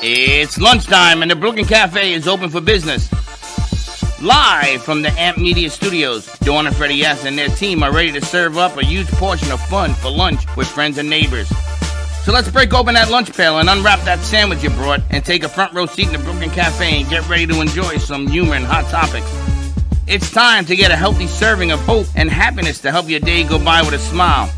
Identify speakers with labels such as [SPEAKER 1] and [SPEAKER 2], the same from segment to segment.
[SPEAKER 1] It's lunchtime and the Brooklyn Café is open for business. Live from the AMP Media Studios, Dawn and Freddie S. and their team are ready to serve up a huge portion of fun for lunch with friends and neighbors. So let's break open that lunch pail and unwrap that sandwich you brought and take a front row seat in the Brooklyn Café and get ready to enjoy some humor and hot topics. It's time to get a healthy serving of hope and happiness to help your day go by with a smile.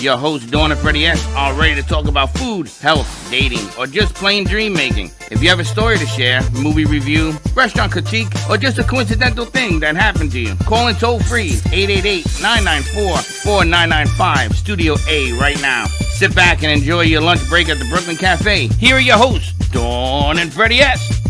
[SPEAKER 1] Your hosts, Dawn and Freddie S., are ready to talk about food, health, dating, or just plain dream making. If you have a story to share, movie review, restaurant critique, or just a coincidental thing that happened to you, call in toll free 888-994-4995, Studio A right now. Sit back and enjoy your lunch break at the Brooklyn Café. Here are your hosts, Dawn and Freddie S.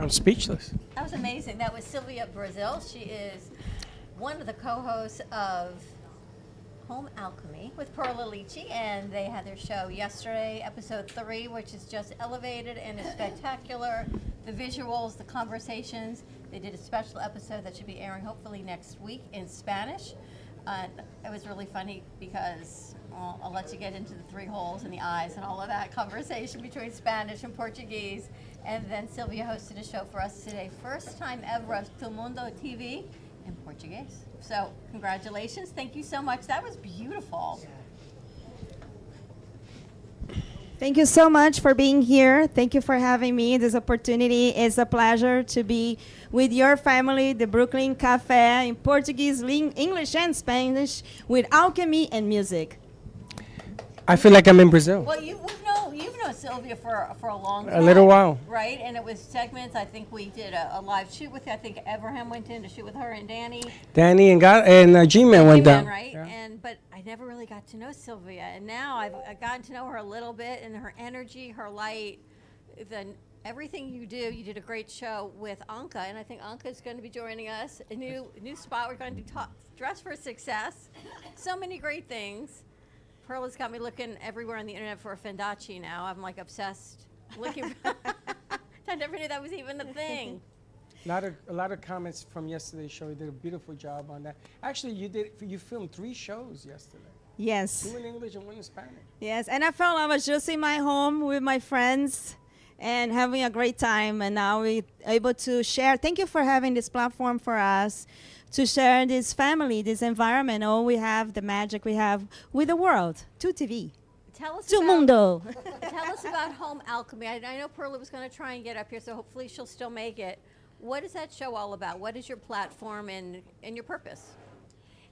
[SPEAKER 2] I'm speechless.
[SPEAKER 3] That was amazing. That was Silvia Brazil. She is one of the co-hosts of Home Alchemy with Perla Lici, and they had their show yesterday, episode 3, which is just elevated and is spectacular. The visuals, the conversations. They did a special episode that should be airing hopefully next week in Spanish. It was really funny because I'll let you get into the 3 holes in the eyes and all of that conversation between Spanish and Portuguese. And then Silvia hosted a show for us today. First time ever of Mundo TV in Portuguese. So congratulations. Thank you so much. That was beautiful.
[SPEAKER 2] Thank you so much for being here. Thank you for having me. This opportunity is a pleasure to be with your family, the Brooklyn Café, in Portuguese, English, and Spanish, with alchemy and music.
[SPEAKER 4] I feel like I'm in Brazil.
[SPEAKER 3] Well, you've known Silvia for a long time.
[SPEAKER 4] A little while.
[SPEAKER 3] Right? And it was segments. I think we did a live shoot with you. I think Abraham went in to shoot with her and Danny.
[SPEAKER 4] Danny and G-Man went down.
[SPEAKER 3] Right?
[SPEAKER 4] Yeah.
[SPEAKER 3] But I never really got to know Silvia. And now I've gotten to know her a little bit, and her energy, her light, everything you do. You did a great show with Anka, and I think Anka is going to be joining us. A new spot. We're going to do Dress for Success. So many great things. Perla's got me looking everywhere on the internet for a Fendachi now. I'm like obsessed. Looking. I never knew that was even a thing.
[SPEAKER 4] A lot of comments from yesterday's show. You did a beautiful job on that. Actually, you filmed 3 shows yesterday.
[SPEAKER 2] Yes.
[SPEAKER 4] 2 in English and 1 in Spanish.
[SPEAKER 2] Yes, and I felt I was just in my home with my friends and having a great time, and now we're able to share. Thank you for having this platform for us to share this family, this environment. Oh, we have the magic we have with the world, to TV.
[SPEAKER 3] Tell us
[SPEAKER 2] To mundo.
[SPEAKER 3] Tell us about Home Alchemy. I know Perla was going to try and get up here, so hopefully she'll still make it. What is that show all about? What is your platform and your purpose?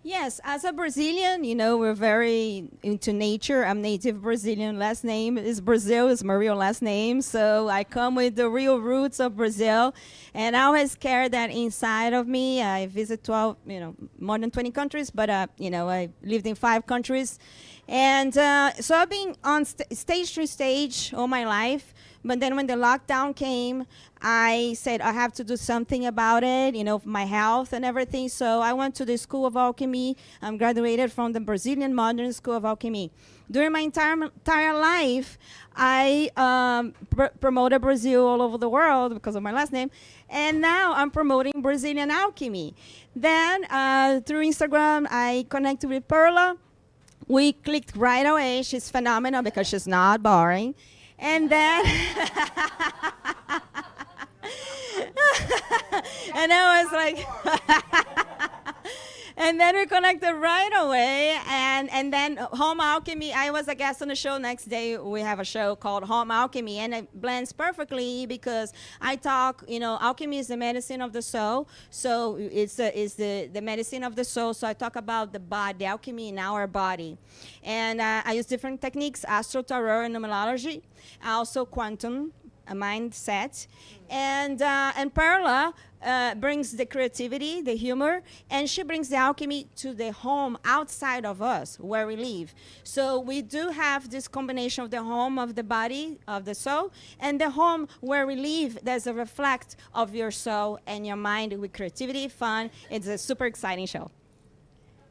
[SPEAKER 2] Yes, as a Brazilian, we're very into nature. I'm native Brazilian. Last name is Brazil, is my real last name. So I come with the real roots of Brazil. And I always carry that inside of me. I visit more than 20 countries, but, I lived in 5 countries. And so I've been on stage to stage all my life. But then when the lockdown came, I said I have to do something about it, my health and everything. So I went to the School of Alchemy. I'm graduated from the Brazilian Modern School of Alchemy. During my entire life, I promoted Brazil all over the world because of my last name. And now I'm promoting Brazilian alchemy. Then through Instagram, I connected with Perla. We clicked right away. She's phenomenal because she's not boring. And then, and I was like, and then we connected right away. And then Home Alchemy, I was a guest on the show. Next day, we have a show called Home Alchemy, and it blends perfectly because I talk, alchemy is the medicine of the soul. So it's the medicine of the soul. So I talk about the body, the alchemy in our body. And I use different techniques, astro, tarot, and numerology. Also quantum, a mindset. And Perla brings the creativity, the humor, and she brings the alchemy to the home outside of us, where we live. So we do have this combination of the home of the body, of the soul, and the home where we live. There's a reflect of your soul and your mind with creativity, fun. It's a super exciting show.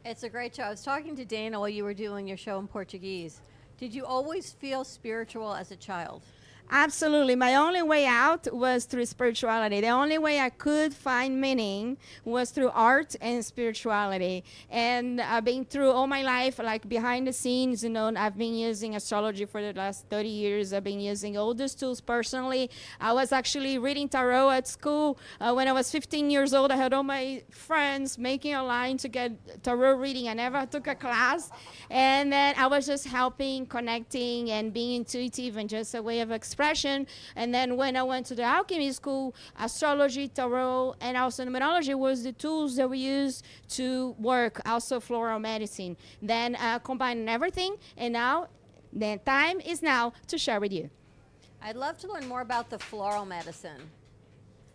[SPEAKER 3] It's a great show. I was talking to Dana while you were doing your show in Portuguese. Did you always feel spiritual as a child?
[SPEAKER 2] Absolutely. My only way out was through spirituality. The only way I could find meaning was through art and spirituality. And I've been through all my life, like behind the scenes, I've been using astrology for the last 30 years. I've been using all these tools personally. I was actually reading tarot at school. When I was 15 years old, I had all my friends making a line to get tarot reading. I never took a class. And then I was just helping, connecting, and being intuitive and just a way of expression. And then when I went to the alchemy school, astrology, tarot, and also numerology was the tools that we used to work, also floral medicine. Then combining everything, and now the time is now to share with you.
[SPEAKER 3] I'd love to learn more about the floral medicine,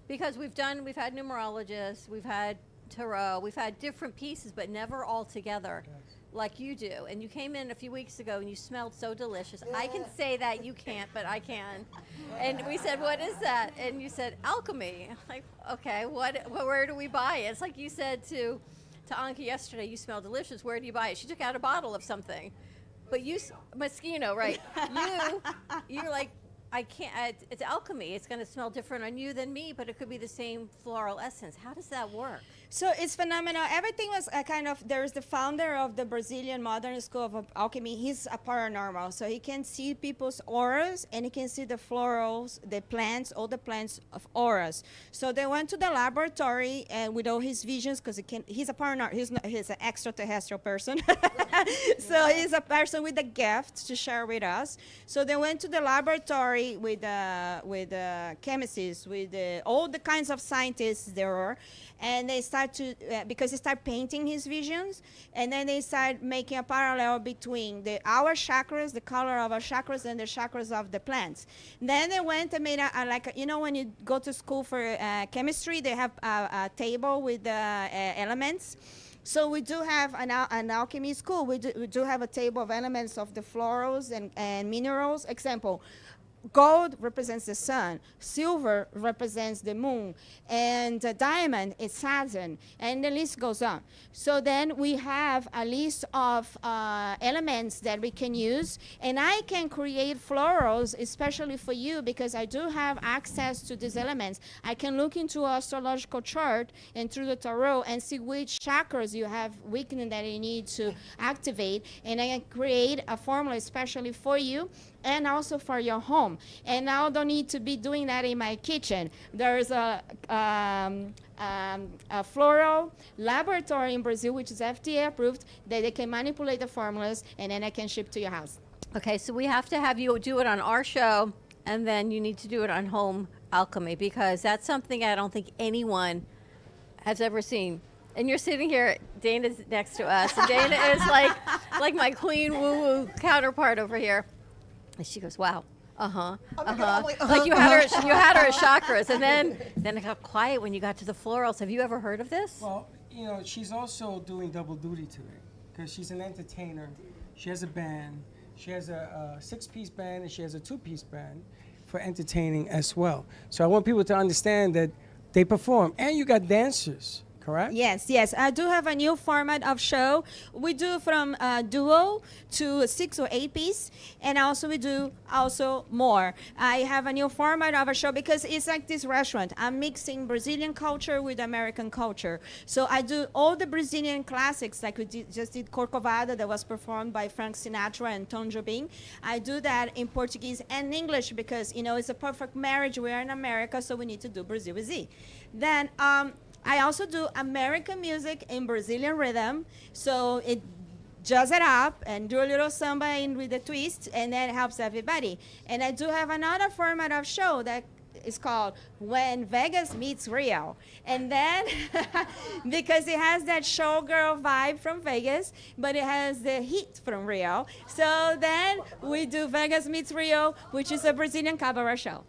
[SPEAKER 3] because we've had numerologists, we've had tarot, we've had different pieces, but never all together. Yes. Like you do. And you came in a few weeks ago and you smelled so delicious. I can say that, you can't, but I can. And we said, what is that? And you said, alchemy. I'm like, okay, where do we buy it? It's like you said to Anka yesterday, you smell delicious, where do you buy it? She took out a bottle of something. But Moschino, right. You're like, I can't, it's alchemy. It's going to smell different on you than me, but it could be the same floral essence. How does that work?
[SPEAKER 2] So it's phenomenal. Everything was kind of, there's the founder of the Brazilian Modern School of Alchemy. He's a paranormal. So he can see people's auras and he can see the florals, the plants, all the plants of auras. So they went to the laboratory and with all his visions, because he's a paranormal, he's an extraterrestrial person. So he's a person with a gift to share with us. So they went to the laboratory with chemists, with all the kinds of scientists there are, and they start to, because they start painting his visions, and then they start making a parallel between our chakras, the color of our chakras, and the chakras of the plants. Then they went and made when you go to school for chemistry, they have a table with elements. So we do have an alchemy school. We do have a table of elements of the florals and minerals. Example, gold represents the sun, silver represents the moon, and diamond is Saturn, and the list goes on. So then we have a list of elements that we can use, and I can create florals especially for you because I do have access to these elements. I can look into an astrological chart and through the tarot and see which chakras you have weakening that you need to activate, and I can create a formula especially for you and also for your home. And now I don't need to be doing that in my kitchen. There's a floral laboratory in Brazil, which is FDA approved, that they can manipulate the formulas, and then I can ship to your house.
[SPEAKER 3] Okay, so we have to have you do it on our show, and then you need to do it on Home Alchemy, because that's something I don't think anyone has ever seen. And you're sitting here, Dana's next to us, and Dana is like my queen woo-woo counterpart over here. And she goes, wow, like you had her at chakras, and then it got quiet when you got to the florals. Have you ever heard of this?
[SPEAKER 4] Well, she's also doing double duty today because she's an entertainer. She has a band. She has a 6-piece band and she has a 2-piece band for entertaining as well. So I want people to understand that they perform, and you got dancers. Correct?
[SPEAKER 2] Yes. I do have a new format of show. We do from duo to 6 or 8 piece, and also we do more. I have a new format of a show because it's like this restaurant. I'm mixing Brazilian culture with American culture. So I do all the Brazilian classics, like we just did Corcovado that was performed by Frank Sinatra and Tom Jobim. I do that in Portuguese and English because, it's a perfect marriage. We are in America, so we need to do Brazil with Z. Then, I also do American music in Brazilian rhythm, so it jazz it up and do a little samba in with a twist, and then it helps everybody. And I do have another format of show that is called When Vegas Meets Rio. And then, because it has that showgirl vibe from Vegas, but it has the heat from Rio. So then we do Vegas Meets Rio, which is a Brazilian cabaret show.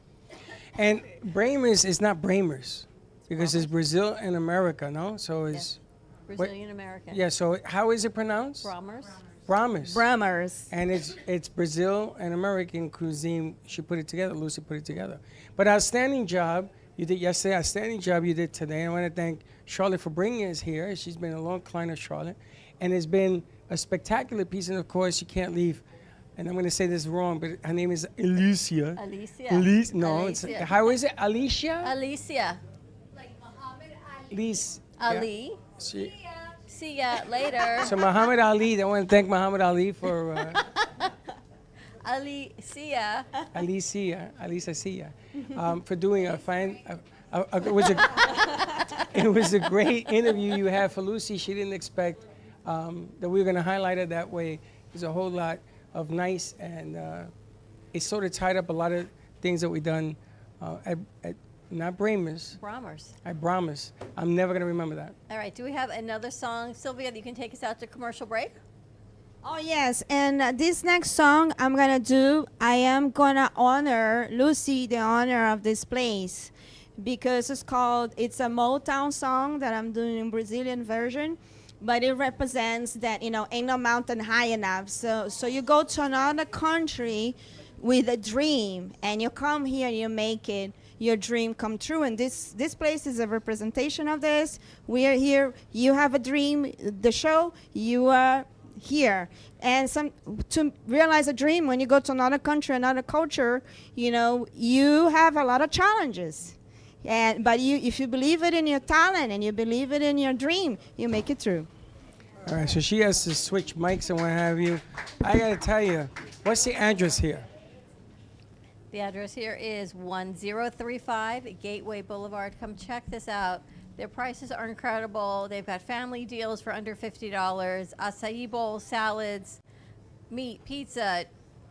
[SPEAKER 4] And Bramer's is not Bramer's. Because it's Brazil and America, no? So it's...
[SPEAKER 3] Brazilian American.
[SPEAKER 4] Yeah, so how is it pronounced?
[SPEAKER 3] Brahmers.
[SPEAKER 2] Brahmers.
[SPEAKER 4] And it's Brazil and American cuisine. She put it together. Lucy put it together. But outstanding job you did yesterday. Outstanding job you did today. I want to thank Charlotte for bringing us here. She's been a long client of Charlotte. And it's been a spectacular piece. And, of course, you can't leave. And I'm going to say this wrong, but her name is Alicia.
[SPEAKER 3] Alicia.
[SPEAKER 4] No,
[SPEAKER 3] Alicia.
[SPEAKER 4] How is it? Alicia?
[SPEAKER 3] Alicia. Ali. See ya later.
[SPEAKER 4] So Muhammad Ali, I want to thank Muhammad Ali for
[SPEAKER 3] Alicia
[SPEAKER 4] for doing a fine. It was a great interview you had for Lucy. She didn't expect that we were going to highlight it that way. There's a whole lot of nice, and it sort of tied up a lot of things that we done at not Bramer's.
[SPEAKER 3] Brahmers.
[SPEAKER 4] At Brahmers. I'm never going to remember that.
[SPEAKER 3] All right. Do we have another song, Sylvia, that you can take us out to commercial break?
[SPEAKER 2] Oh, yes. And this next song I'm going to do, I am going to honor Lucy, the owner of this place, because it's a Motown song that I'm doing in Brazilian version. But it represents that, ain't no mountain high enough. So you go to another country with a dream, and you come here and you make your dream come true. And this place is a representation of this. We are here. You have a dream. The show, you are here. And to realize a dream, when you go to another country, another culture, you have a lot of challenges. But if you believe it in your talent and you believe it in your dream, you make it through.
[SPEAKER 4] All right, so she has to switch mics and what have you. I got to tell you, what's the address here?
[SPEAKER 3] The address here is 1035 Gateway Boulevard. Come check this out. Their prices are incredible. They've got family deals for under $50, acai bowls, salads, meat, pizza.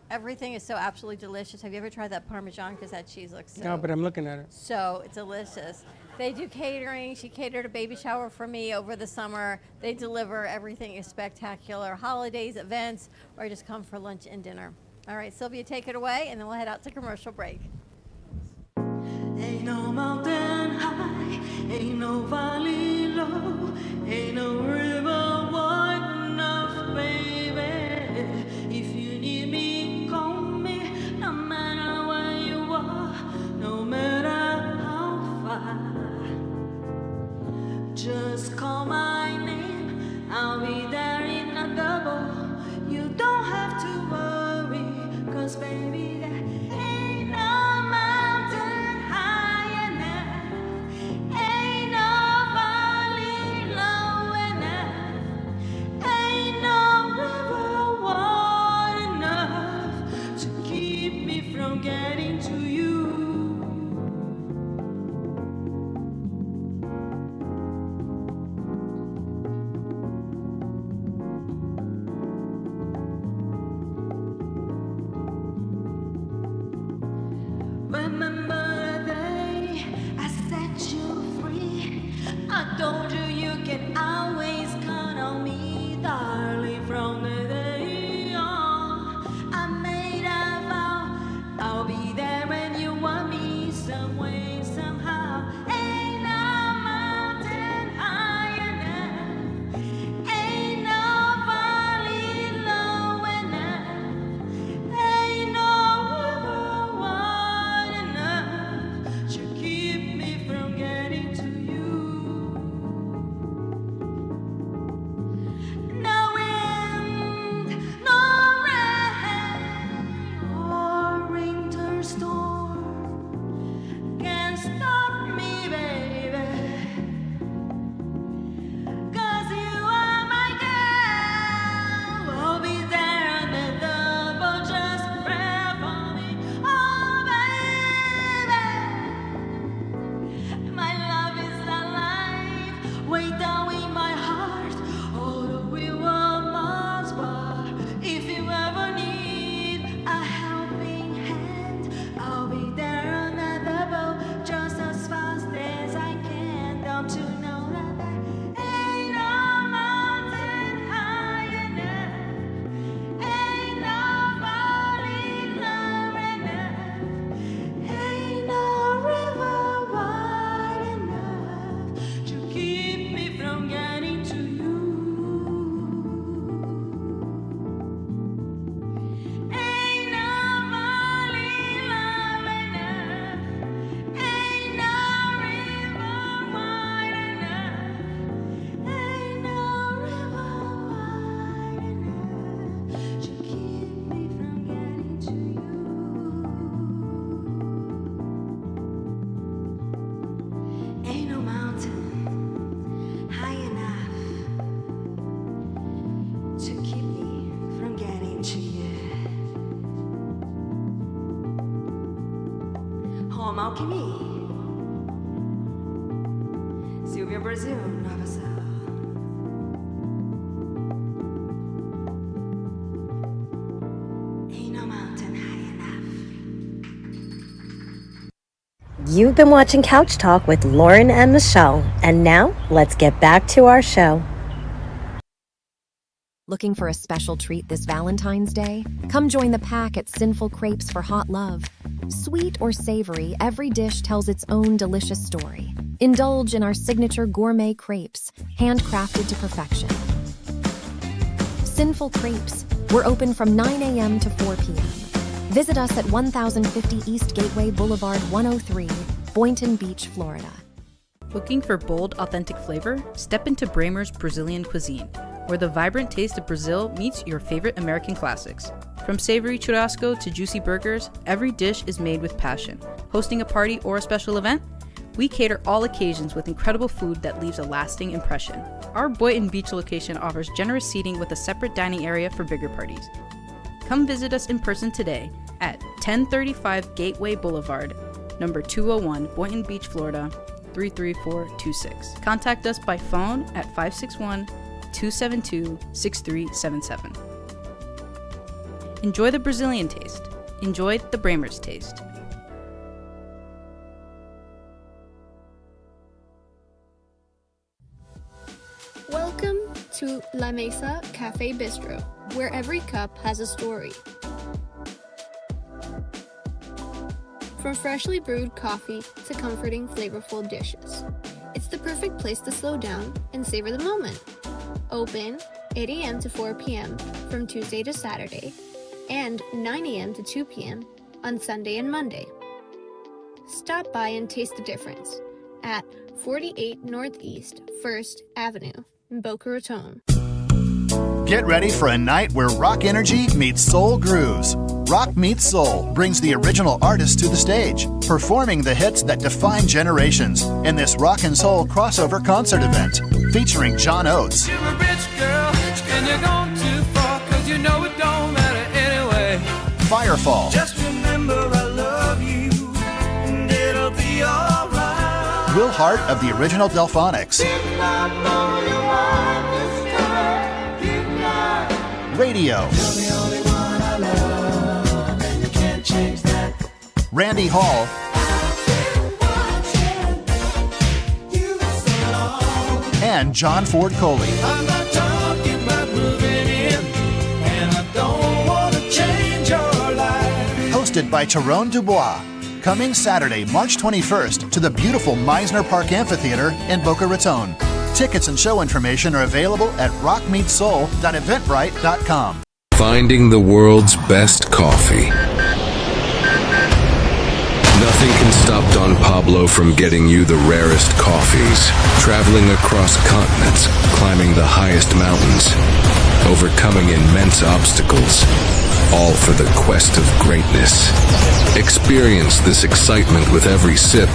[SPEAKER 3] Everything is so absolutely delicious. Have you ever tried that Parmesan? Because that cheese looks
[SPEAKER 4] No, but I'm looking at it.
[SPEAKER 3] so delicious. They do catering. She catered a baby shower for me over the summer. They deliver. Everything is spectacular. Holidays, events, or just come for lunch and dinner. All right, Sylvia, take it away, and then we'll head out to commercial break.
[SPEAKER 5] Ain't no mountain high, ain't no valley low, ain't no river wide enough, baby. If you need me, call me, no matter where you are, no matter how far. Just call my name, I'll be there in a double. You don't have to worry, 'cause baby, there ain't no mountain high enough, ain't no valley low enough, ain't no river wide enough to keep me from getting to you. Remember the day I set you free. I told you you can always count on me, darling. From the day on, I made a vow I'll be there when you want me, some way, somehow. Ain't no mountain high enough, ain't no valley low enough, ain't no river wide enough to keep me from getting to you. No wind, no rain, or winter storm can stop me, baby. 'Cause you are my girl. I'll be there on the double, just pray for me. Oh, baby, my love is alive, way down in my heart. Although we were miles apart, if you ever need a helping hand, I'll be there on the double, just as fast as I can. Don't you know that there ain't no mountain high enough, ain't no valley low enough, ain't no river wide enough to keep me from getting to you. Ain't no valley low enough, ain't no river wide enough, ain't no river wide enough to keep me from getting to you. Ain't no mountain high enough to keep me from getting to you. Home Alchemy, Silvia Brazil, Nova South. Ain't no mountain high enough.
[SPEAKER 6] You've been watching Couch Talk with Lauren and Michelle, and now let's get back to our show.
[SPEAKER 7] Looking for a special treat this Valentine's Day? Come join the pack at Sinful Crepes for Hot Love. Sweet or savory, every dish tells its own delicious story. Indulge in our signature gourmet crepes, handcrafted to perfection. Sinful Crepes. We're open from 9 a.m. to 4 p.m. Visit us at 1050 East Gateway Boulevard 103, Boynton Beach, Florida.
[SPEAKER 8] Looking for bold, authentic flavor? Step into Bramer's Brazilian cuisine, where the vibrant taste of Brazil meets your favorite American classics. From savory churrasco to juicy burgers, every dish is made with passion. Hosting a party or a special event? We cater all occasions with incredible food that leaves a lasting impression. Our Boynton Beach location offers generous seating with a separate dining area for bigger parties. Come visit us in person today at 1035 Gateway Boulevard, number 201, Boynton Beach, Florida, 33426. Contact us by phone at 561-272-6377. Enjoy the Brazilian taste. Enjoy the Bramer's taste.
[SPEAKER 9] Welcome to La Mesa Cafe Bistro, where every cup has a story. From freshly brewed coffee to comforting, flavorful dishes, it's the perfect place to slow down and savor the moment. Open 8 a.m. to 4 p.m. from Tuesday to Saturday, and 9 a.m. to 2 p.m. on Sunday and Monday. Stop by and taste the difference at 48 Northeast 1st Avenue in Boca Raton.
[SPEAKER 10] Get ready for a night where rock energy meets soul grooves. Rock Meets Soul brings the original artists to the stage, performing the hits that define generations in this rock and soul crossover concert event, featuring John Oates,
[SPEAKER 11] You're a rich girl, and you're gone too far, 'cause you know it don't matter anyway.
[SPEAKER 10] Firefall,
[SPEAKER 11] Just remember I love you, and it'll be alright.
[SPEAKER 10] Will Hart of the original Delphonics, Radio, Randy Hall, and John Ford Coley.
[SPEAKER 11] I'm not talking about moving in, and I don't want to change your life.
[SPEAKER 10] Hosted by Tyrone Dubois. Coming Saturday, March 21st to the beautiful Meisner Park Amphitheater in Boca Raton. Tickets and show information are available at rockmeetsoul.eventbrite.com.
[SPEAKER 12] Finding the world's best coffee. Nothing can stop Don Pablo from getting you the rarest coffees. Traveling across continents, climbing the highest mountains, overcoming immense obstacles, all for the quest of greatness. Experience this excitement with every sip.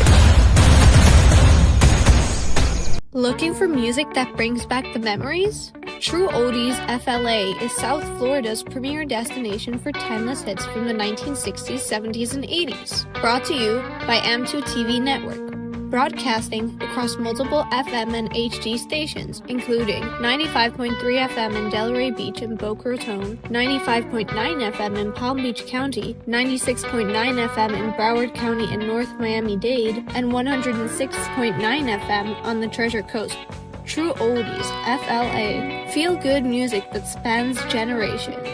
[SPEAKER 9] Looking for music that brings back the memories? True Oldies FLA is South Florida's premier destination for timeless hits from the 1960s, 70s, and 80s. Brought to you by M2 TV Network. Broadcasting across multiple FM and HD stations, including 95.3 FM in Delray Beach and Boca Raton, 95.9 FM in Palm Beach County, 96.9 FM in Broward County and North Miami-Dade, and 106.9 FM on the Treasure Coast. True Oldies, FLA. Feel good music that spans generations.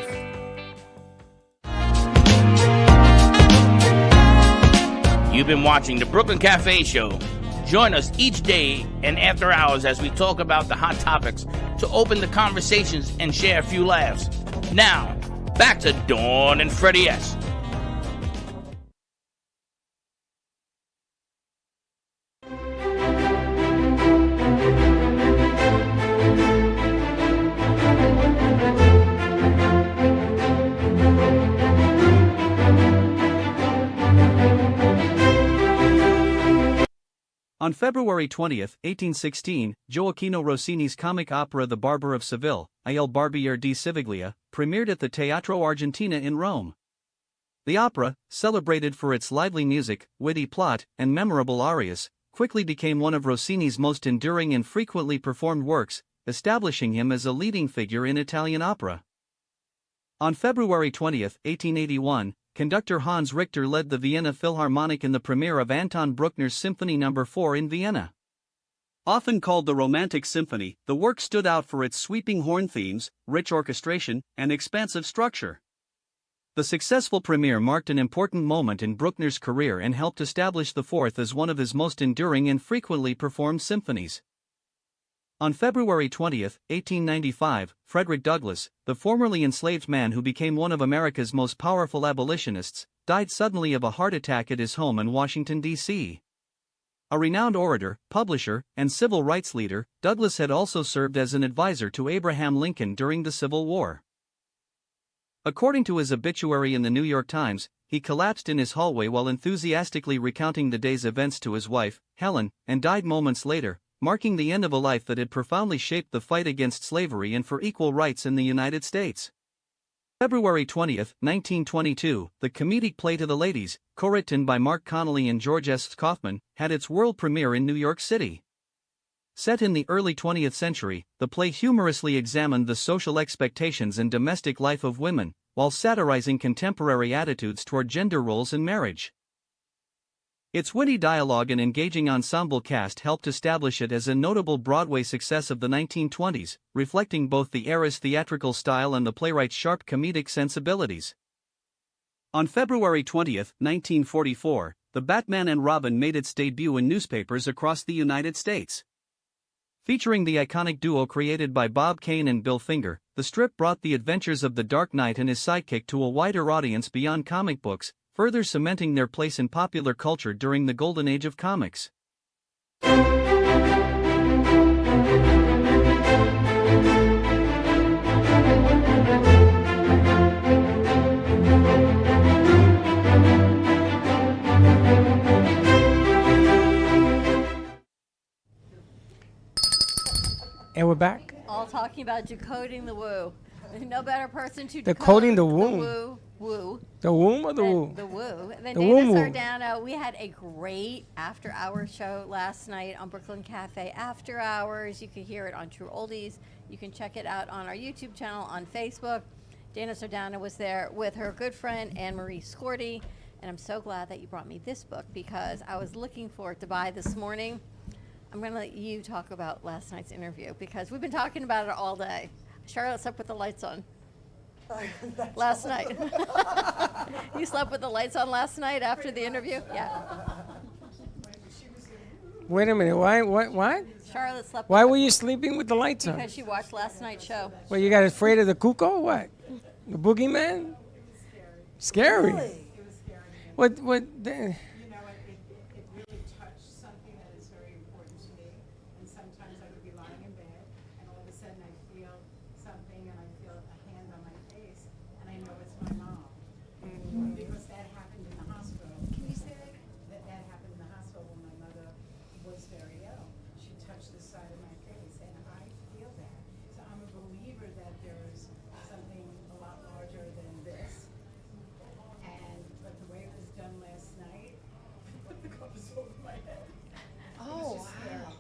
[SPEAKER 1] You've been watching the Brooklyn Café Show. Join us each day and after hours as we talk about the hot topics to open the conversations and share a few laughs. Now, back to Dawn and Freddie S.
[SPEAKER 13] On February 20, 1816, Gioacchino Rossini's comic opera The Barber of Seville, Il Barbiere di Siviglia, premiered at the Teatro Argentina in Rome. The opera, celebrated for its lively music, witty plot, and memorable arias, quickly became one of Rossini's most enduring and frequently performed works, establishing him as a leading figure in Italian opera. On February 20, 1881, conductor Hans Richter led the Vienna Philharmonic in the premiere of Anton Bruckner's Symphony No. 4 in Vienna. Often called the Romantic Symphony, the work stood out for its sweeping horn themes, rich orchestration, and expansive structure. The successful premiere marked an important moment in Bruckner's career and helped establish the fourth as one of his most enduring and frequently performed symphonies. On February 20, 1895, Frederick Douglass, the formerly enslaved man who became one of America's most powerful abolitionists, died suddenly of a heart attack at his home in Washington, D.C. A renowned orator, publisher, and civil rights leader, Douglass had also served as an advisor to Abraham Lincoln during the Civil War. According to his obituary in the New York Times, he collapsed in his hallway while enthusiastically recounting the day's events to his wife, Helen, and died moments later, marking the end of a life that had profoundly shaped the fight against slavery and for equal rights in the United States. February 20, 1922, the comedic play To the Ladies, co-written by Mark Connolly and George S. Kaufman, had its world premiere in New York City. Set in the early 20th century, the play humorously examined the social expectations and domestic life of women, while satirizing contemporary attitudes toward gender roles in marriage. Its witty dialogue and engaging ensemble cast helped establish it as a notable Broadway success of the 1920s, reflecting both the era's theatrical style and the playwright's sharp comedic sensibilities. On February 20, 1944, The Batman and Robin made its debut in newspapers across the United States. Featuring the iconic duo created by Bob Kane and Bill Finger, the strip brought the adventures of the Dark Knight and his sidekick to a wider audience beyond comic books, further cementing their place in popular culture during the golden age of comics.
[SPEAKER 4] And we're back.
[SPEAKER 3] All talking about decoding the woo. There's no better person to
[SPEAKER 4] Decoding
[SPEAKER 3] decode
[SPEAKER 4] the womb.
[SPEAKER 3] Woo.
[SPEAKER 4] The womb or the woo?
[SPEAKER 3] The woo. And then
[SPEAKER 4] The
[SPEAKER 3] Dana
[SPEAKER 4] womb woo.
[SPEAKER 3] Sardano, we had a great after-hour show last night on Brooklyn Café After Hours. You can hear it on True Oldies. You can check it out on our YouTube channel, on Facebook. Dana Sardano was there with her good friend Anne-Marie Scorti. And I'm so glad that you brought me this book because I was looking for it to buy this morning. I'm going to let you talk about last night's interview because we've been talking about it all day. Charlotte slept with the lights on last night. You slept with the lights on last night after the interview? Yeah.
[SPEAKER 4] Wait a minute. Why? What?
[SPEAKER 3] Charlotte slept
[SPEAKER 4] Why
[SPEAKER 3] with
[SPEAKER 4] were you sleeping with the lights on?
[SPEAKER 3] because she watched last night's show.
[SPEAKER 4] Well, you got afraid of the cuckoo or what? The boogeyman? Scary.
[SPEAKER 14] Really?
[SPEAKER 4] What?
[SPEAKER 14] You know, it really touched something that is very important to me. And sometimes I would be lying in bed, and all of a sudden I feel something, and I feel a hand on my face, and I know it's my mom. Because that happened in the hospital. Can you say that? That happened in the hospital when my mother was very ill. She touched the side of my face, and I feel that. So I'm a believer that there is something a lot larger than this. But the way it was done last night, put the covers over my head.
[SPEAKER 15] Oh, wow.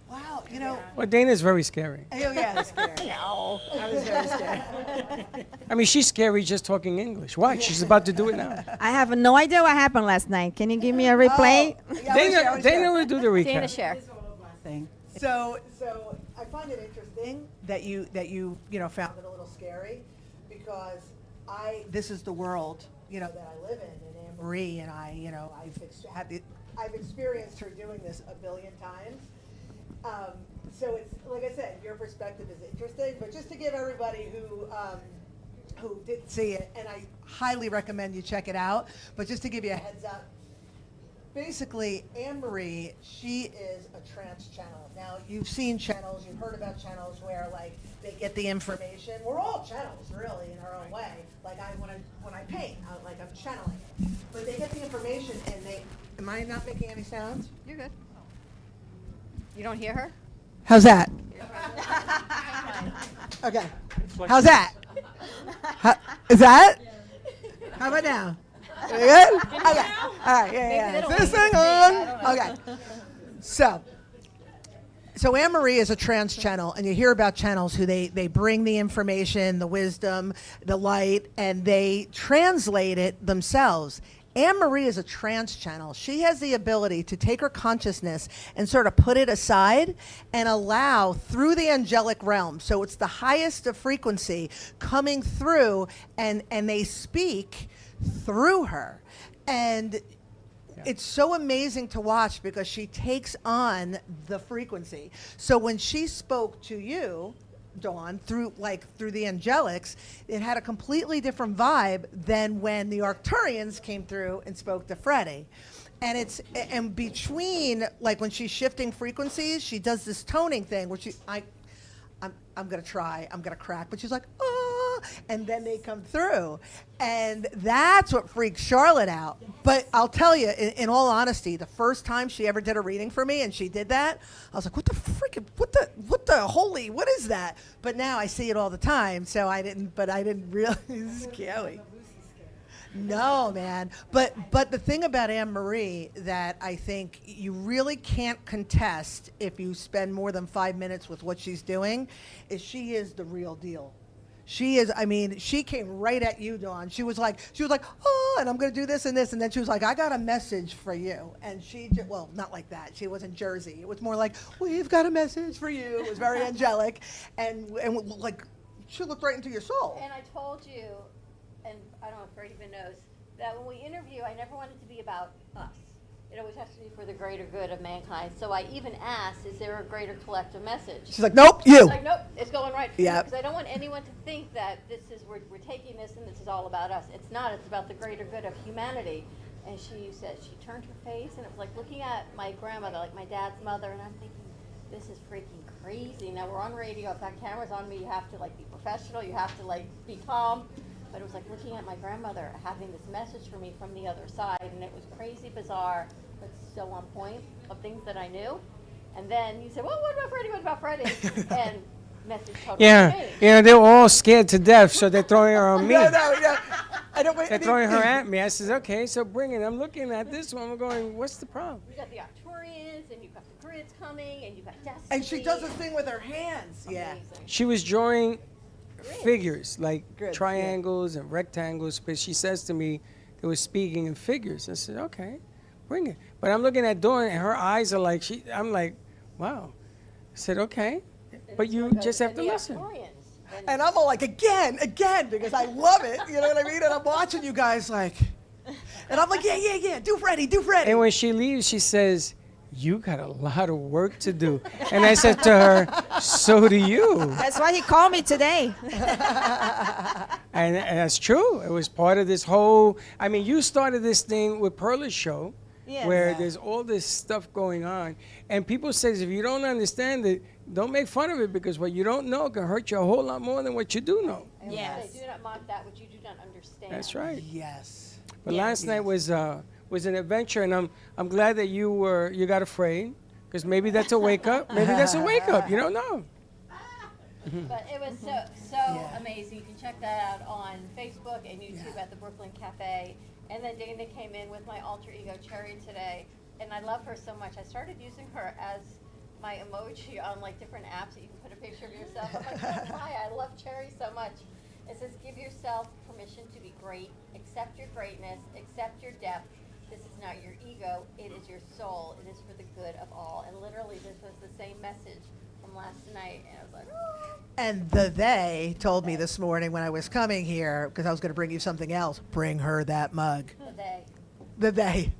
[SPEAKER 15] Wow, you know.
[SPEAKER 4] Well, Dana's very scary.
[SPEAKER 15] Oh, yeah, scary.
[SPEAKER 3] No.
[SPEAKER 15] I was very scared.
[SPEAKER 4] I mean, she's scary just talking English. Watch, she's about to do it now.
[SPEAKER 2] I have no idea what happened last night. Can you give me a replay?
[SPEAKER 4] Dana will do the recap.
[SPEAKER 3] Dana share.
[SPEAKER 15] Thing. So I find it interesting that you found it a little scary because this is the world that I live in Anne Marie, and I've experienced her doing this a billion times. So it's like I said, your perspective is interesting, but just to give everybody who didn't see it, and I highly recommend you check it out, but just to give you a heads up, basically Anne Marie, she is a trance channel. Now you've seen channels, you've heard about channels where like they get the information. We're all channels really in our own way. Like when I paint, I'm channeling it. But they get the information and am I not making any sounds?
[SPEAKER 3] You're good. You don't hear her?
[SPEAKER 15] How's that? Okay. How's that? Is that? How about now? You good? Okay. All right. Yeah. Is this thing on? Okay. So Anne Marie is a trance channel, and you hear about channels who they bring the information, the wisdom, the light, and they translate it themselves. Anne Marie is a trance channel. She has the ability to take her consciousness and sort of put it aside and allow through the angelic realm. So it's the highest of frequency coming through, and they speak through her. And it's so amazing to watch because she takes on the frequency. So when she spoke to you, Dawn, through the angelics, it had a completely different vibe than when the Arcturians came through and spoke to Freddie. And between, like when she's shifting frequencies, she does this toning thing where I'm gonna crack, but she's like, oh, and then they come through. And that's what freaks Charlotte out. But I'll tell you, in all honesty, the first time she ever did a reading for me and she did that, I was like, what is that? But now I see it all the time, so I didn't realize it's scary. No, man. But the thing about Anne-Marie that I think you really can't contest if you spend more than 5 minutes with what she's doing is she is the real deal. She is, I mean, she came right at you, Dawn. She was like, oh, and I'm going to do this and this. And then she was like, I got a message for you. And well, not like that. She wasn't Jersey. It was more like, we've got a message for you. It was very angelic. And like, she looked right into your soul.
[SPEAKER 3] And I told you, and I don't know if Fred even knows, that when we interview, I never want it to be about us. It always has to be for the greater good of mankind. So I even asked, is there a greater collective message?
[SPEAKER 15] She's like, nope, you.
[SPEAKER 3] She's like, nope, it's going right.
[SPEAKER 15] Yeah.
[SPEAKER 3] Because I don't want anyone to think that we're taking this and this is all about us. It's not. It's about the greater good of humanity. And she said she turned her face, and it was like looking at my grandmother, like my dad's mother, and I'm thinking, this is freaking crazy. Now we're on radio. If that camera's on me, you have to like be professional. You have to like be calm. But it was like looking at my grandmother having this message for me from the other side, and it was crazy, bizarre, but so on point of things that I knew. And then you said, well, what about Freddie? What about Freddie? And message totally changed.
[SPEAKER 4] Yeah, they were all scared to death, so they're throwing her on me.
[SPEAKER 15] No.
[SPEAKER 4] They're throwing her at me. I says, okay, so bring it. I'm looking at this one. I'm going, what's the problem?
[SPEAKER 3] You got the Arcturians, and you've got the grids coming, and you've got Destiny.
[SPEAKER 15] And she does this thing with her hands.
[SPEAKER 3] Amazing.
[SPEAKER 15] Yeah.
[SPEAKER 4] She was drawing figures, like
[SPEAKER 15] Grids,
[SPEAKER 4] triangles and rectangles, but she says to me, they were speaking in figures. I said, okay, bring it. But I'm looking at Dawn, and her eyes are like, I'm like, wow. I said, okay, but you just have to listen.
[SPEAKER 15] And I'm all like, again, because I love it. You know what I mean? And I'm watching you guys like, and I'm like, yeah, do Freddie.
[SPEAKER 4] And when she leaves, she says, you got a lot of work to do. And I said to her, so do you.
[SPEAKER 2] That's why he called me today.
[SPEAKER 4] And that's true. It was part of this whole, I mean, you started this thing with Perla's show,
[SPEAKER 2] Yes.
[SPEAKER 4] where there's all this stuff going on. And people says, if you don't understand it, don't make fun of it, because what you don't know can hurt you a whole lot more than what you do know.
[SPEAKER 3] And yes. They do not mock that which you do not understand.
[SPEAKER 4] That's right.
[SPEAKER 15] Yes.
[SPEAKER 4] But last night was an adventure, and I'm glad that you got afraid, because maybe that's a wake up. Maybe that's a wake up. You don't know.
[SPEAKER 3] But it was so amazing. You can check that out on Facebook and YouTube at the Brooklyn Café. And then Dana came in with my alter ego Cherry today, and I love her so much. I started using her as my emoji on like different apps that you can put a picture of yourself. I'm like, oh my, I love Cherry so much. It says, give yourself permission to be great, accept your greatness, accept your depth. This is not your ego, it is your soul. It is for the good of all. And literally, this was the same message from last night, and I was like, oh.
[SPEAKER 15] And they told me this morning when I was coming here, because I was going to bring you something else, bring her that mug. The they.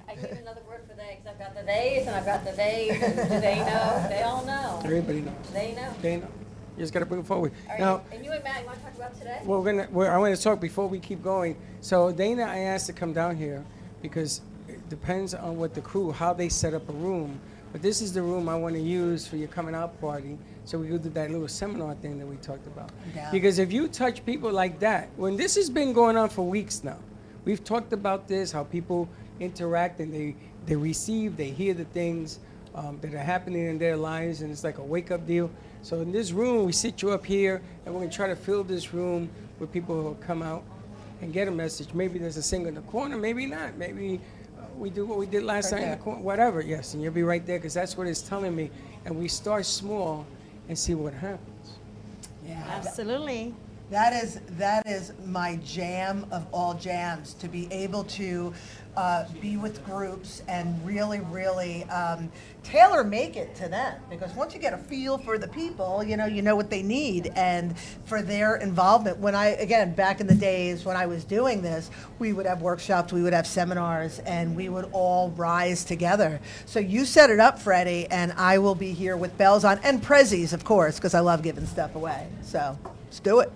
[SPEAKER 3] I need another word for they, because I've got the theys and I've got the theys. And do they know? They all know.
[SPEAKER 4] Everybody knows.
[SPEAKER 3] They know.
[SPEAKER 4] They know. You just got to bring it forward.
[SPEAKER 3] And you and Matt, you want to talk about today?
[SPEAKER 4] Well, I want to talk before we keep going. So Dana, I asked to come down here because it depends on what the crew, how they set up a room. But this is the room I want to use for your coming out party. So we go do that little seminar thing that we talked about. Yeah. Because if you touch people like that, when this has been going on for weeks now, we've talked about this, how people interact and they receive, they hear the things that are happening in their lives, and it's like a wake-up deal. So in this room, we sit you up here, and we're going to try to fill this room with people who will come out and get a message. Maybe there's a singer in the corner, maybe not. Maybe we do what we did last night in the corner, whatever, yes, and you'll be right there, because that's what it's telling me. And we start small and see what happens.
[SPEAKER 15] Yeah,
[SPEAKER 2] absolutely.
[SPEAKER 15] That is my jam of all jams, to be able to be with groups and really tailor make it to them. Because once you get a feel for the people, you know what they need, and for their involvement. Back in the days when I was doing this, we would have workshops, we would have seminars, and we would all rise together. So you set it up, Freddie, and I will be here with bells on, and prezzies, of course, because I love giving stuff away. So let's do it.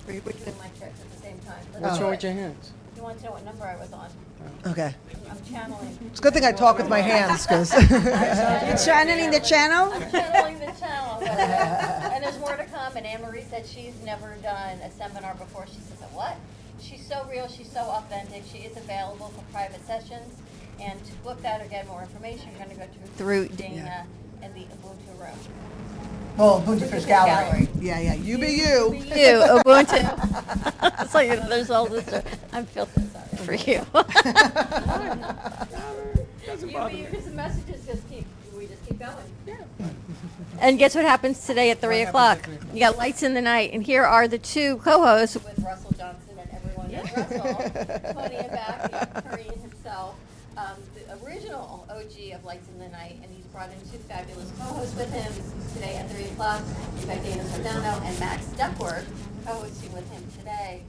[SPEAKER 3] We're doing my tricks at the same time.
[SPEAKER 4] What's wrong with your hands?
[SPEAKER 3] want to know what number I was on.
[SPEAKER 15] Okay.
[SPEAKER 3] I'm channeling.
[SPEAKER 15] It's a good thing I talk with my hands, because.
[SPEAKER 2] You're channeling the channel?
[SPEAKER 3] I'm channeling the channel. And there's more to come. And Anne-Marie said she's never done a seminar before. She says, what? She's so real. She's so authentic. She is available for private sessions. And to book that or get more information, you're going to go through Dana and the Ubuntu room.
[SPEAKER 15] Well, Ubuntu Fish Gallery. Yeah. You be you.
[SPEAKER 3] You, Ubuntu. So, you know, there's all this. I'm filthy sorry for you. Because the messages we just keep going. Yeah. And guess what happens today at 3 o'clock? You got Lights in the Night, and here are the two co-hosts with Russell Johnson and everyone knows Russell, Tony and back, Korean himself, the original OG of Lights in the Night, and he's brought in two fabulous co-hosts with him today at 3 o'clock. You've got Dana Sardano and Max Duckworth co-hosting with him today.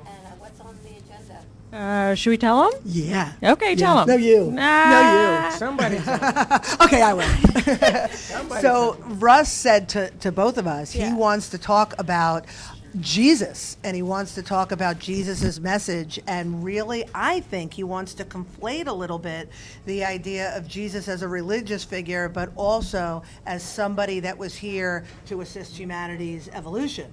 [SPEAKER 3] And what's on the agenda?
[SPEAKER 16] Should we tell them?
[SPEAKER 15] Yeah.
[SPEAKER 16] Okay, tell them.
[SPEAKER 15] No, you.
[SPEAKER 16] Nah.
[SPEAKER 15] No, you.
[SPEAKER 4] Somebody.
[SPEAKER 15] Okay, I will. So Russ said to both of us, he wants to talk about Jesus, and he wants to talk about Jesus's message, and really I think he wants to conflate a little bit the idea of Jesus as a religious figure, but also as somebody that was here to assist humanity's evolution.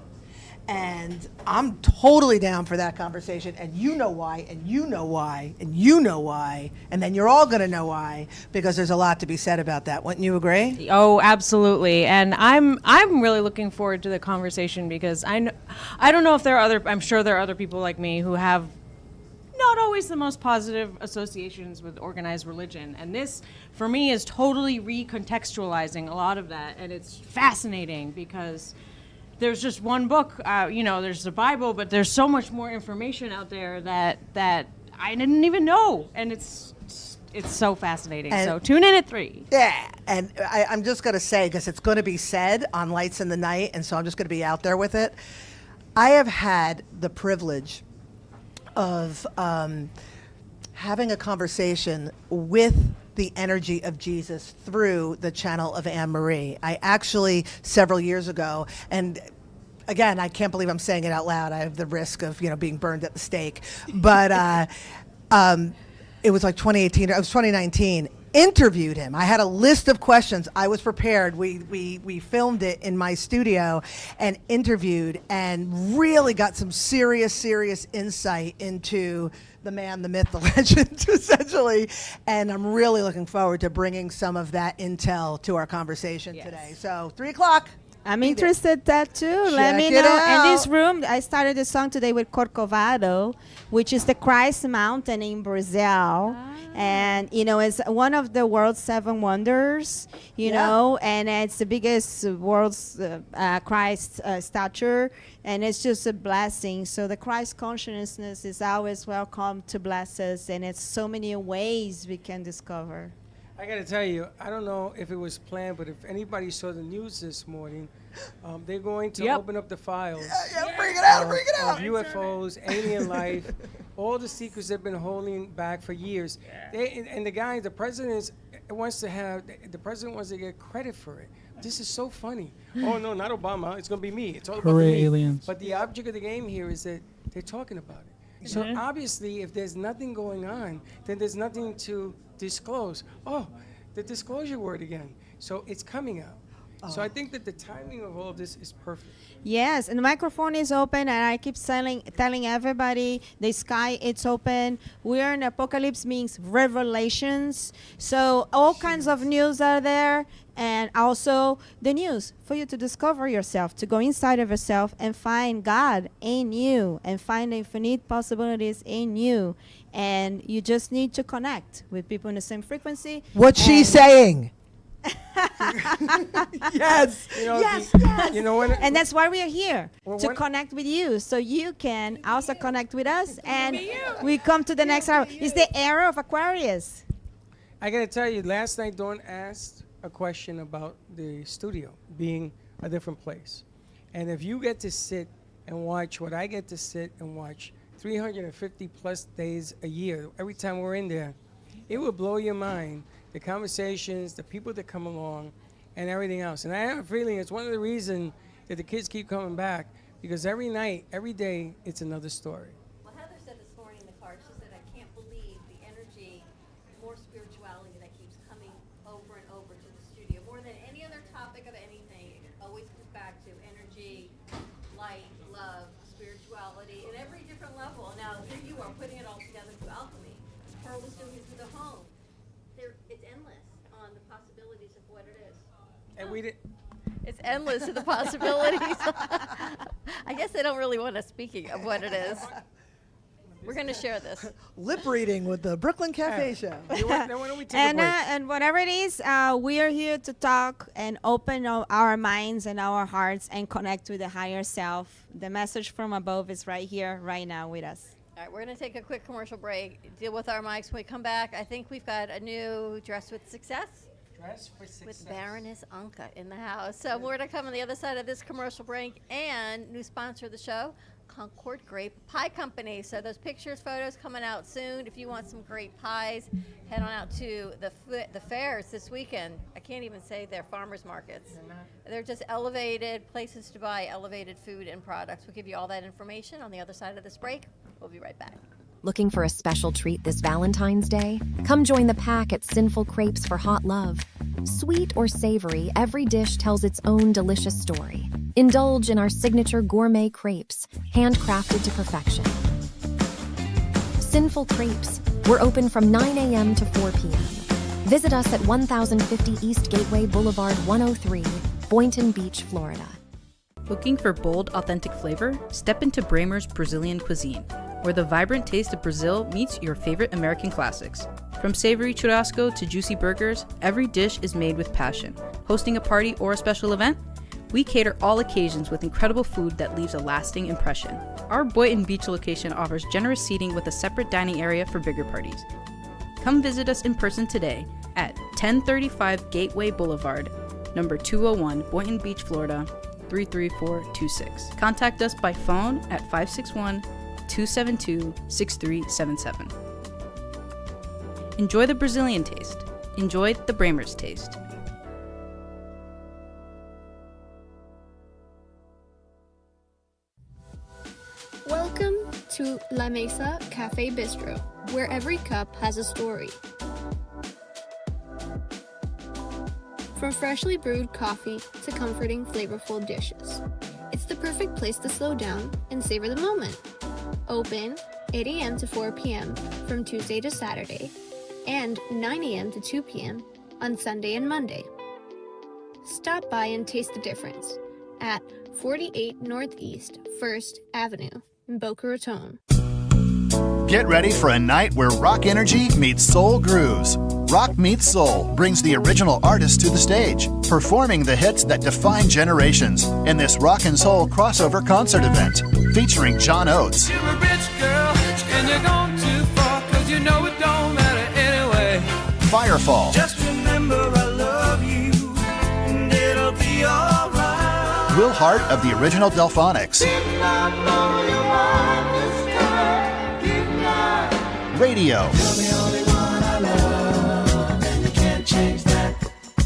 [SPEAKER 15] And I'm totally down for that conversation, and you know why, and you know why, and you know why, and then you're all going to know why, because there's a lot to be said about that. Wouldn't you agree?
[SPEAKER 16] Oh, absolutely. And I'm really looking forward to the conversation, because I don't know if there are I'm sure there are other people like me who have not always the most positive associations with organized religion. And this, for me, is totally recontextualizing a lot of that, and it's fascinating because there's just one book, there's the Bible, but there's so much more information out there that I didn't even know, and it's so fascinating.
[SPEAKER 15] And
[SPEAKER 16] so tune in at 3.
[SPEAKER 15] Yeah, and I'm just going to say, because it's going to be said on Lights in the Night, and so I'm just going to be out there with it. I have had the privilege of having a conversation with the energy of Jesus through the channel of Anne-Marie. I actually, several years ago, and again, I can't believe I'm saying it out loud. I have the risk of, being burned at the stake. But it was like 2018, it was 2019, interviewed him. I had a list of questions. I was prepared. We filmed it in my studio and interviewed, and really got some serious insight into the man, the myth, the legend, essentially. And I'm really looking forward to bringing some of that intel to our conversation today. So 3 o'clock.
[SPEAKER 2] I'm interested in that too. Let me know. In this room, I started the song today with Corcovado, which is the Christ Mountain in Brazil. And, it's one of the world's 7 wonders, know, and it's the biggest world's Christ statue. And it's just a blessing. So the Christ consciousness is always welcome to bless us. And it's so many ways we can discover.
[SPEAKER 4] I got to tell you, I don't know if it was planned, but if anybody saw the news this morning, they're going to open up the files.
[SPEAKER 15] Bring it out, bring it out.
[SPEAKER 4] Of UFOs, alien life, all the secrets they've been holding back for years. The president wants to get credit for it. This is so funny. Oh, no, not Obama. It's going to be me. It's all about me.
[SPEAKER 17] Aliens.
[SPEAKER 4] But the object of the game here is that they're talking about it. So obviously, if there's nothing going on, then there's nothing to disclose. Oh, the disclosure word again. So it's coming out. So I think that the timing of all of this is perfect.
[SPEAKER 2] Yes, and the microphone is open, and I keep telling everybody the sky it's open. We are in Apocalypse, means revelations. So all kinds of news are there, and also the news for you to discover yourself, to go inside of yourself and find God in you and find the infinite possibilities in you. And you just need to connect with people in the same frequency.
[SPEAKER 15] What's she saying?
[SPEAKER 2] Yes.
[SPEAKER 4] Yes.
[SPEAKER 2] And that's why we are here, to connect with you, so you can also connect with us, and we come to the next hour. It's the era of Aquarius.
[SPEAKER 4] I got to tell you, last night Dawn asked a question about the studio being a different place. And if you get to sit and watch what I get to sit and watch 350 plus days a year, every time we're in there, it will blow your mind. The conversations, the people that come along, and everything else. And I have a feeling it's one of the reasons that the kids keep coming back, because every night, every day, it's another story.
[SPEAKER 3] Well, Heather said this morning in the car, she energy, more spirituality that keeps coming over and over to the studio. More than any other topic of anything, it always comes back to energy, light, love, spirituality, at every different level. Now, here you are putting it all together through alchemy. Pearl is doing it through the home. It's endless on the possibilities of what it is.
[SPEAKER 4] And we did.
[SPEAKER 3] It's endless to the possibilities. I guess they don't really want us speaking of what it is. We're going to share this.
[SPEAKER 15] Lip reading with the Brooklyn Café Show.
[SPEAKER 2] And whatever it is, we are here to talk and open our minds and our hearts and connect with the higher self. The message from above is right here, right now with us.
[SPEAKER 3] All right, we're going to take a quick commercial break, deal with our mics. When we come back, I think we've got a new Dress with Success.
[SPEAKER 4] Dress for Success.
[SPEAKER 3] With Baroness Anka in the house. So we're going to come on the other side of this commercial break, and new sponsor of the show, Concord Grape Pie Company. So those pictures, photos coming out soon. If you want some great pies, head on out to the fairs this weekend. I can't even say they're farmers markets. They're just elevated places to buy elevated food and products. We'll give you all that information on the other side of this break. We'll be right back.
[SPEAKER 7] Looking for a special treat this Valentine's Day? Come join the pack at Sinful Crepes for hot love. Sweet or savory, every dish tells its own delicious story. Indulge in our signature gourmet crepes, handcrafted to perfection. Sinful Crepes. We're open from 9 a.m. to 4 p.m. Visit us at 1050 East Gateway Boulevard 103, Boynton Beach, Florida.
[SPEAKER 8] Looking for bold, authentic flavor? Step into Bramer's Brazilian cuisine, where the vibrant taste of Brazil meets your favorite American classics. From savory churrasco to juicy burgers, every dish is made with passion. Hosting a party or a special event? We cater all occasions with incredible food that leaves a lasting impression. Our Boynton Beach location offers generous seating with a separate dining area for bigger parties. Come visit us in person today at 1035 Gateway Boulevard, number 201, Boynton Beach, Florida, 33426. Contact us by phone at 561-272-6377. Enjoy the Brazilian taste. Enjoy the Bramer's taste.
[SPEAKER 9] Welcome to La Mesa Cafe Bistro, where every cup has a story. From freshly brewed coffee to comforting, flavorful dishes, it's the perfect place to slow down and savor the moment. Open 8 a.m. to 4 p.m. from Tuesday to Saturday, and 9 a.m. to 2 p.m. on Sunday and Monday. Stop by and taste the difference at 48 Northeast 1st Avenue in Boca Raton.
[SPEAKER 10] Get ready for a night where rock energy meets soul grooves. Rock Meets Soul brings the original artist to the stage, performing the hits that define generations in this rock and soul crossover concert event featuring John Oates,
[SPEAKER 11] You're a rich girl, and you're gone too far, 'cause you know it don't matter anyway.
[SPEAKER 10] Firefall,
[SPEAKER 11] Just remember I love you, and it'll be alright.
[SPEAKER 10] Will Hart of the original Delphonics, Radio,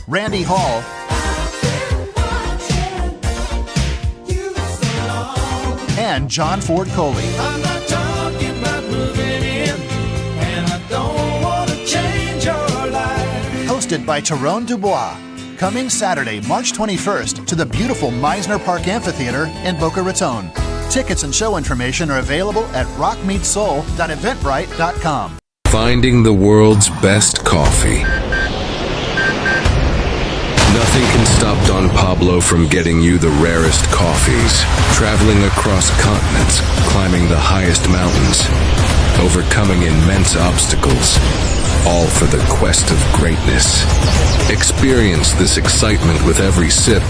[SPEAKER 10] Randy Hall, and John Ford Coley.
[SPEAKER 11] I'm not talking about moving in, and I don't want to change your life.
[SPEAKER 10] Hosted by Tyrone Dubois. Coming Saturday, March 21st to the beautiful Meisner Park Amphitheater in Boca Raton. Tickets and show information are available at rockmeetsoul.eventbrite.com.
[SPEAKER 12] Finding the world's best coffee. Nothing can stop Don Pablo from getting you the rarest coffees. Traveling across continents, climbing the highest mountains, overcoming immense obstacles, all for the quest of greatness. Experience this excitement with every sip.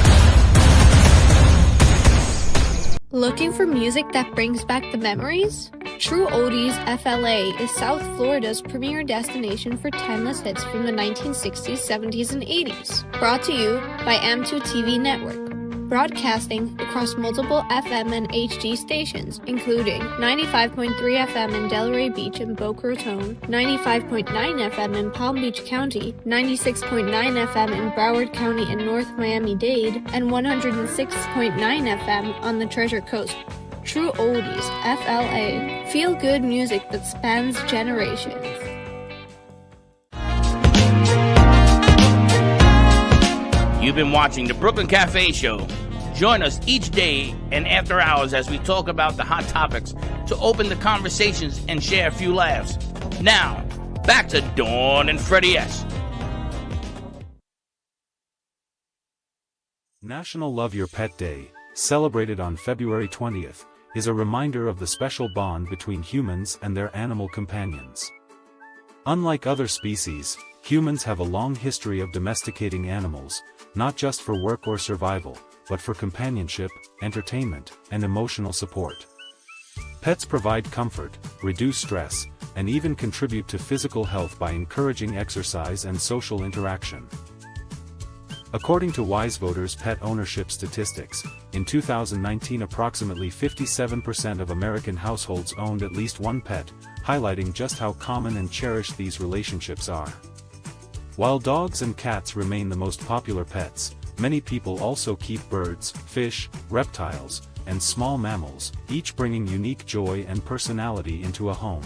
[SPEAKER 9] Looking for music that brings back the memories? True Oldies FLA is South Florida's premier destination for timeless hits from the 1960s, 70s, and 80s. Brought to you by M2 TV Network. Broadcasting across multiple FM and HD stations, including 95.3 FM in Delray Beach and Boca Raton, 95.9 FM in Palm Beach County, 96.9 FM in Broward County and North Miami-Dade, and 106.9 FM on the Treasure Coast. True Oldies, FLA. Feel good music that spans generations.
[SPEAKER 1] You've been watching the Brooklyn Café Show. Join us each day and after hours as we talk about the hot topics to open the conversations and share a few laughs. Now, back to Dawn and Freddie S.
[SPEAKER 17] National Love Your Pet Day, celebrated on February 20th, is a reminder of the special bond between humans and their animal companions. Unlike other species, humans have a long history of domesticating animals, not just for work or survival, but for companionship, entertainment, and emotional support. Pets provide comfort, reduce stress, and even contribute to physical health by encouraging exercise and social interaction. According to Wise Voters pet ownership statistics, in 2019 approximately 57% of American households owned at least one pet, highlighting just how common and cherished these relationships are. While dogs and cats remain the most popular pets, many people also keep birds, fish, reptiles, and small mammals, each bringing unique joy and personality into a home.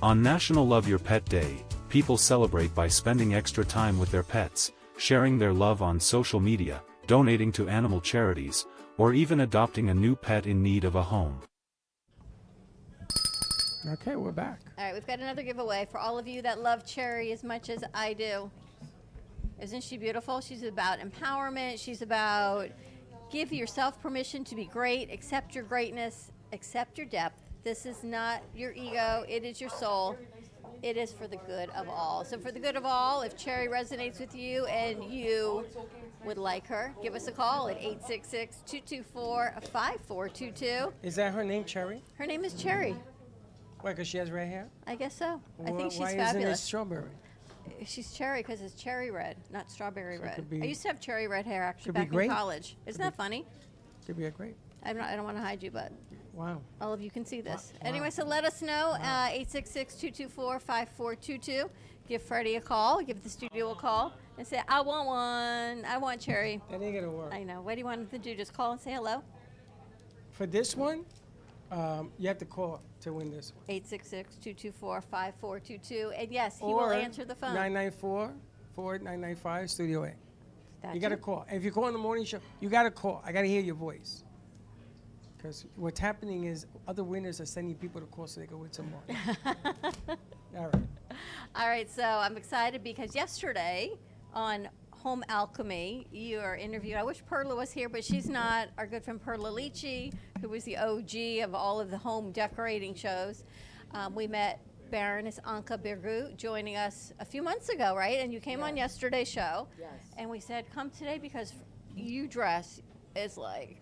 [SPEAKER 17] On National Love Your Pet Day, people celebrate by spending extra time with their pets, sharing their love on social media, donating to animal charities, or even adopting a new pet in need of a home.
[SPEAKER 4] Okay, we're back.
[SPEAKER 3] All right, we've got another giveaway for all of you that love Cherry as much as I do. Isn't she beautiful? She's about empowerment. She's about give yourself permission to be great, accept your greatness, accept your depth. This is not your ego, it is your soul. It is for the good of all. So for the good of all, if Cherry resonates with you and you would like her, give us a call at 866-224-5422.
[SPEAKER 4] Is that her name, Cherry?
[SPEAKER 3] Her name is Cherry.
[SPEAKER 4] Why, because she has red hair?
[SPEAKER 3] I guess so. I think she's
[SPEAKER 4] why
[SPEAKER 3] fabulous.
[SPEAKER 4] isn't it strawberry?
[SPEAKER 3] She's cherry because it's cherry red, not strawberry
[SPEAKER 4] So it
[SPEAKER 3] red.
[SPEAKER 4] could be-
[SPEAKER 3] I used to have cherry red hair actually
[SPEAKER 4] could be
[SPEAKER 3] back in
[SPEAKER 4] great.
[SPEAKER 3] college. Isn't that funny?
[SPEAKER 4] Could be a great.
[SPEAKER 3] I don't want to hide you, but
[SPEAKER 4] Wow.
[SPEAKER 3] all of you can see this. Anyway, so let us know, 866-224-5422. Give Freddie a call, give the studio a call, and say, I want one. I want Cherry.
[SPEAKER 4] That ain't gonna work.
[SPEAKER 3] I know. What do you want him to do? Just call and say hello?
[SPEAKER 4] For this one, you have to call to win this one.
[SPEAKER 3] 866-224-5422. And yes, he will answer the phone.
[SPEAKER 4] 994-4995, Studio A.
[SPEAKER 3] That's
[SPEAKER 4] You got to
[SPEAKER 3] it.
[SPEAKER 4] call. If you call in the morning show, you got to call. I got to hear your voice. Because what's happening is other winners are sending people to call so they can win some more. All right.
[SPEAKER 3] All right, so I'm excited because yesterday on Home Alchemy, you are interviewed. I wish Perla was here, but she's not. Our good friend Perla Lici, who was the OG of all of the home decorating shows. We met Baroness Anka Birgu joining us a few months ago, right? And you came on yesterday's show.
[SPEAKER 18] Yes.
[SPEAKER 3] And we said, come today because you dress is like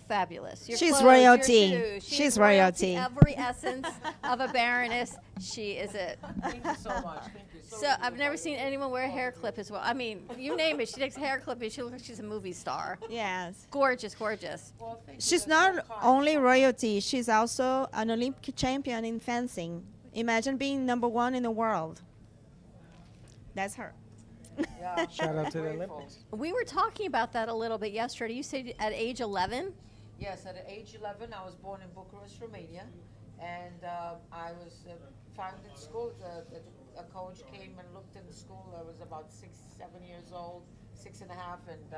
[SPEAKER 3] fabulous. Your
[SPEAKER 2] She's
[SPEAKER 3] clothes, your
[SPEAKER 2] royalty.
[SPEAKER 3] shoes.
[SPEAKER 2] She's royalty.
[SPEAKER 3] Every essence of a baroness, she is it.
[SPEAKER 18] Thank you so much. Thank you.
[SPEAKER 3] So I've never seen anyone wear a hair clip as well. I mean, you name it. She takes a hair clip and she looks like she's a movie star.
[SPEAKER 2] Yes.
[SPEAKER 3] Gorgeous, gorgeous.
[SPEAKER 2] She's not only royalty, she's also an Olympic champion in fencing. Imagine being #1 in the world. That's her.
[SPEAKER 18] Yeah.
[SPEAKER 4] Shout out to the Olympics.
[SPEAKER 3] We were talking about that a little bit yesterday. You said at age 11?
[SPEAKER 18] Yes, at age 11, I was born in Bucharest, Romania, and I was found in school. A coach came and looked in the school. I was about 6, 7 years old, 6 and a half, and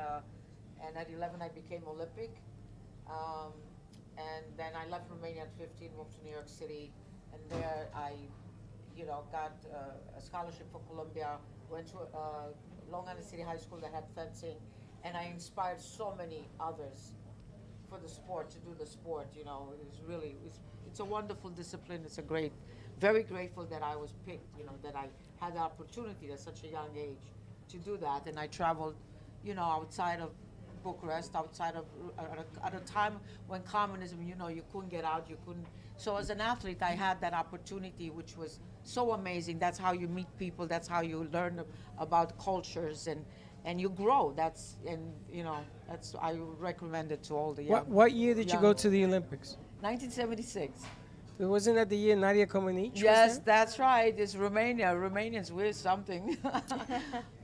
[SPEAKER 18] at 11 I became Olympic. And then I left Romania at 15, moved to New York City, and there I, got a scholarship for Columbia. Went to Long Island City High School that had fencing, and I inspired so many others for the sport, to do the sport. It was really, it's a wonderful discipline. It's a great, very grateful that I was picked, that I had the opportunity at such a young age to do that. And I traveled, outside of Bucharest, outside of, at a time when communism, you couldn't get out, you couldn't. So as an athlete, I had that opportunity, which was so amazing. That's how you meet people. That's how you learn about cultures, and you grow. That's I recommend it to all the young.
[SPEAKER 4] What year did you go to the Olympics?
[SPEAKER 18] 1976.
[SPEAKER 4] Wasn't that the year Nadia Comaneci?
[SPEAKER 18] Yes, that's right. It's Romania. Romanians were something.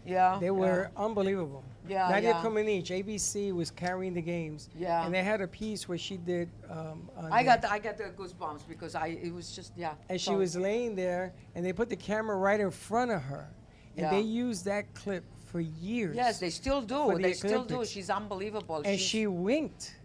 [SPEAKER 18] Yeah.
[SPEAKER 4] They were unbelievable.
[SPEAKER 18] Yeah,
[SPEAKER 4] Nadia
[SPEAKER 18] yeah.
[SPEAKER 4] Comaneci, ABC was carrying the games.
[SPEAKER 18] Yeah.
[SPEAKER 4] And they had a piece where she did.
[SPEAKER 18] I got the goosebumps because it was just
[SPEAKER 4] And she was laying there, and they put the camera right in front of her, and
[SPEAKER 18] Yeah.
[SPEAKER 4] they used that clip for years.
[SPEAKER 19] Yes, they still do.
[SPEAKER 4] for the
[SPEAKER 19] They still do.
[SPEAKER 4] Olympics.
[SPEAKER 19] She's unbelievable.
[SPEAKER 4] And
[SPEAKER 19] She's-
[SPEAKER 4] she winked.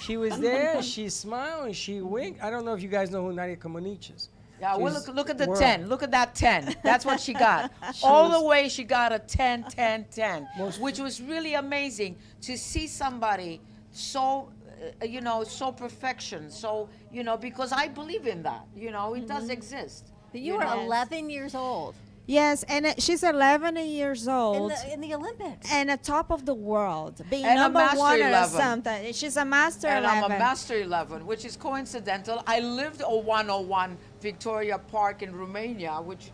[SPEAKER 4] She was there, she smiled, and she winked. I don't know if you guys know who Nadia Comaneci is.
[SPEAKER 19] Yeah, well,
[SPEAKER 4] She's
[SPEAKER 19] look at the
[SPEAKER 4] world.
[SPEAKER 19] 10. Look at that 10. That's what she got.
[SPEAKER 4] She
[SPEAKER 19] All
[SPEAKER 4] was-
[SPEAKER 19] the way she got a 10, 10, 10, which was really amazing to see somebody so, so perfection. So, because I believe in that, it does exist.
[SPEAKER 3] But you were 11 years old.
[SPEAKER 2] Yes, and she's 11 years old.
[SPEAKER 3] In the Olympics.
[SPEAKER 2] And at top of the world, being
[SPEAKER 19] And a
[SPEAKER 2] number
[SPEAKER 19] master
[SPEAKER 2] one or
[SPEAKER 19] 11.
[SPEAKER 2] something. She's a master
[SPEAKER 19] And
[SPEAKER 2] 11.
[SPEAKER 19] I'm a master 11, which is coincidental. I lived a 101 Victoria Park in Romania, which,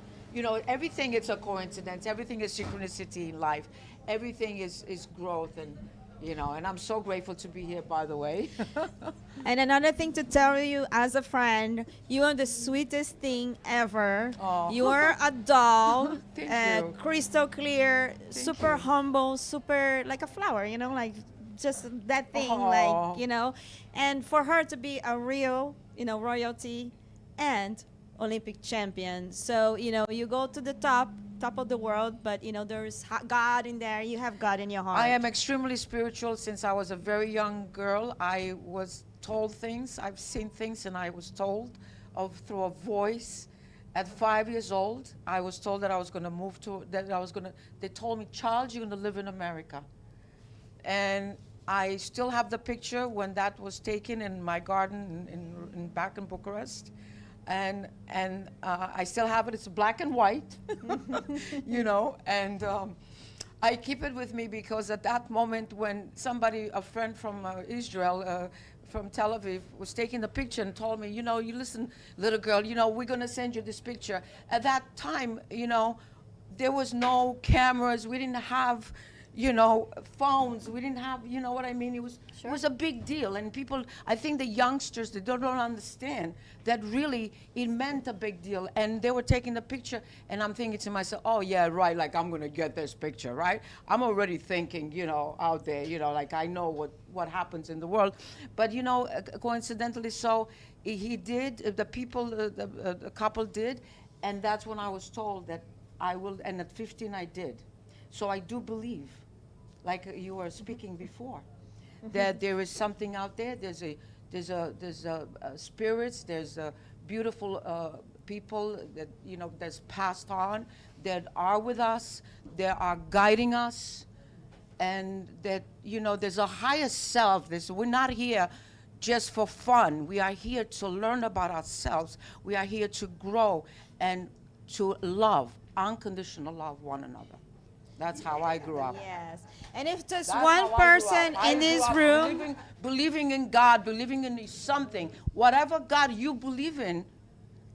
[SPEAKER 19] everything is a coincidence. Everything is synchronicity in life. Everything is growth and I'm so grateful to be here, by the way.
[SPEAKER 2] And another thing to tell you as a friend, you are the sweetest thing ever.
[SPEAKER 19] Oh.
[SPEAKER 2] You are a doll,
[SPEAKER 19] Thank you.
[SPEAKER 2] crystal clear, super
[SPEAKER 19] you.
[SPEAKER 2] humble, super like a flower, like just that thing,
[SPEAKER 19] Aw.
[SPEAKER 2] And for her to be a real, royalty and Olympic champion. So, you go to the top of the world, but there's God in there. You have God in your heart.
[SPEAKER 19] I am extremely spiritual since I was a very young girl. I was told things, I've seen things, and I was told through a voice. At 5 years old, I was told that I was going to move they told me, child, you're going to live in America. And I still have the picture when that was taken in my garden back in Bucharest. And I still have it. It's black and white, and I keep it with me because at that moment when a friend from Israel, from Tel Aviv, was taking the picture and told me, you listen, little girl, we're going to send you this picture. At that time, there was no cameras. We didn't have phones. We didn't have, what I mean? It was a big deal. And people, I think the youngsters, they don't understand that really it meant a big deal. And they were taking the picture, and I'm thinking to myself, oh, yeah, right, like I'm going to get this picture, right? I'm already thinking, out there, like I know what happens in the world. But, coincidentally so, he did, the couple did, and that's when I was told that I will, and at 15 I did. So I do believe, like you were speaking before, that there is something out there. There's spirits. There's beautiful people that that's passed on, that are with us, that are guiding us, and that there's a higher self. We're not here just for fun. We are here to learn about ourselves. We are here to grow and to love, unconditional love one another. That's how I grew up.
[SPEAKER 2] Yes. And if just
[SPEAKER 19] That's
[SPEAKER 2] one
[SPEAKER 19] how I grew
[SPEAKER 2] person
[SPEAKER 19] up. I
[SPEAKER 2] in
[SPEAKER 19] grew
[SPEAKER 2] this
[SPEAKER 19] up
[SPEAKER 2] room,
[SPEAKER 19] believing in God, believing in something, whatever God you believe in,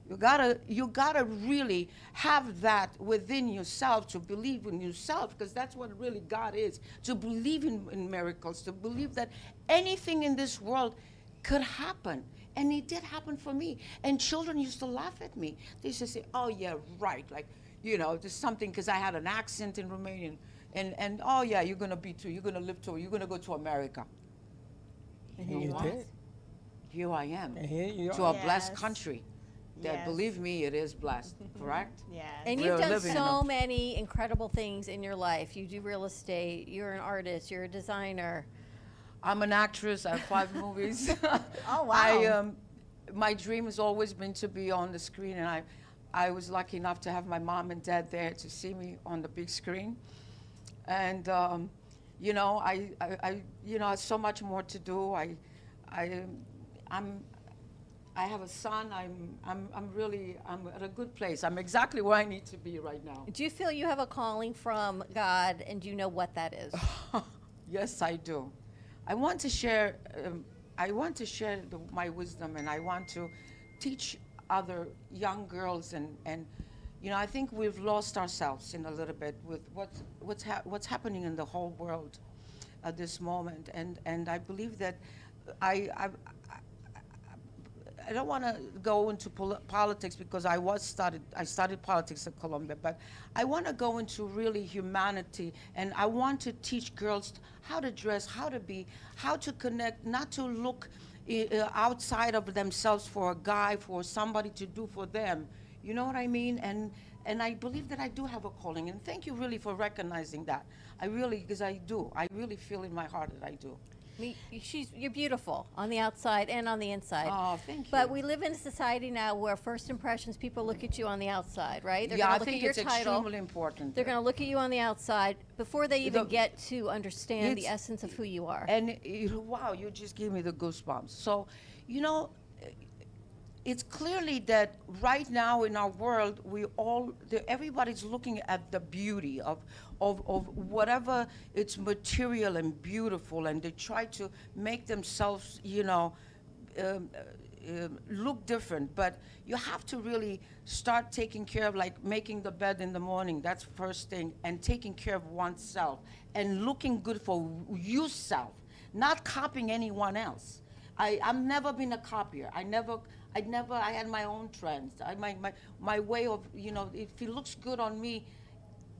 [SPEAKER 19] you gotta really have that within yourself, to believe in yourself, because that's what really God is. To believe in miracles, to believe that anything in this world could happen. And it did happen for me. And children used to laugh at me. They used to say, oh yeah, right, like, there's something, because I had an accent in Romanian, and oh yeah, you're gonna go to America. And
[SPEAKER 4] you did.
[SPEAKER 19] Here I am,
[SPEAKER 4] And here you
[SPEAKER 19] to
[SPEAKER 4] are.
[SPEAKER 19] a blessed country. That, believe me, it is blessed, correct?
[SPEAKER 2] Yes.
[SPEAKER 3] And
[SPEAKER 19] We're
[SPEAKER 3] you've done
[SPEAKER 19] living in
[SPEAKER 3] so
[SPEAKER 19] a-
[SPEAKER 3] many incredible things in your life. You do real estate, you're an artist, you're a designer.
[SPEAKER 19] I'm an actress. I have 5 movies.
[SPEAKER 3] Oh, wow.
[SPEAKER 19] My dream has always been to be on the screen, and I was lucky enough to have my mom and dad there to see me on the big screen. And I have so much more to do. I have a son. I'm at a good place. I'm exactly where I need to be right now.
[SPEAKER 3] Do you feel you have a calling from God, and do you know what that is?
[SPEAKER 19] Yes, I do. I want to share my wisdom, and I want to teach other young girls, and I think we've lost ourselves in a little bit with what's happening in the whole world at this moment, and I believe that I don't want to go into politics, because I studied politics at Columbia, but I want to go into really humanity, and I want to teach girls how to dress, how to be, how to connect, not to look outside of themselves for a guy, for somebody to do for them. You know what I mean? And I believe that I do have a calling. And thank you really for recognizing that. I really, because I do. I really feel in my heart that I do.
[SPEAKER 3] You're beautiful on the outside and on the inside.
[SPEAKER 19] Oh, thank you.
[SPEAKER 3] But we live in a society now where first impressions, people look at you on the outside, right? They're
[SPEAKER 19] Yeah,
[SPEAKER 3] gonna
[SPEAKER 19] I
[SPEAKER 3] look
[SPEAKER 19] think
[SPEAKER 3] at your
[SPEAKER 19] it's
[SPEAKER 3] title.
[SPEAKER 19] extremely important.
[SPEAKER 3] They're going to look at you on the outside before they even
[SPEAKER 19] The-
[SPEAKER 3] get to understand the
[SPEAKER 19] It's-
[SPEAKER 3] essence of who you are.
[SPEAKER 19] And wow, you just gave me the goosebumps. So, you know, it's clearly that right now in our world, everybody's looking at the beauty of whatever it's material and beautiful, and they try to make themselves, look different. But you have to really start taking care of, like making the bed in the morning. That's first thing, and taking care of oneself and looking good for yourself, not copying anyone else. I've never been a copier. I had my own trends. My way of, if it looks good on me,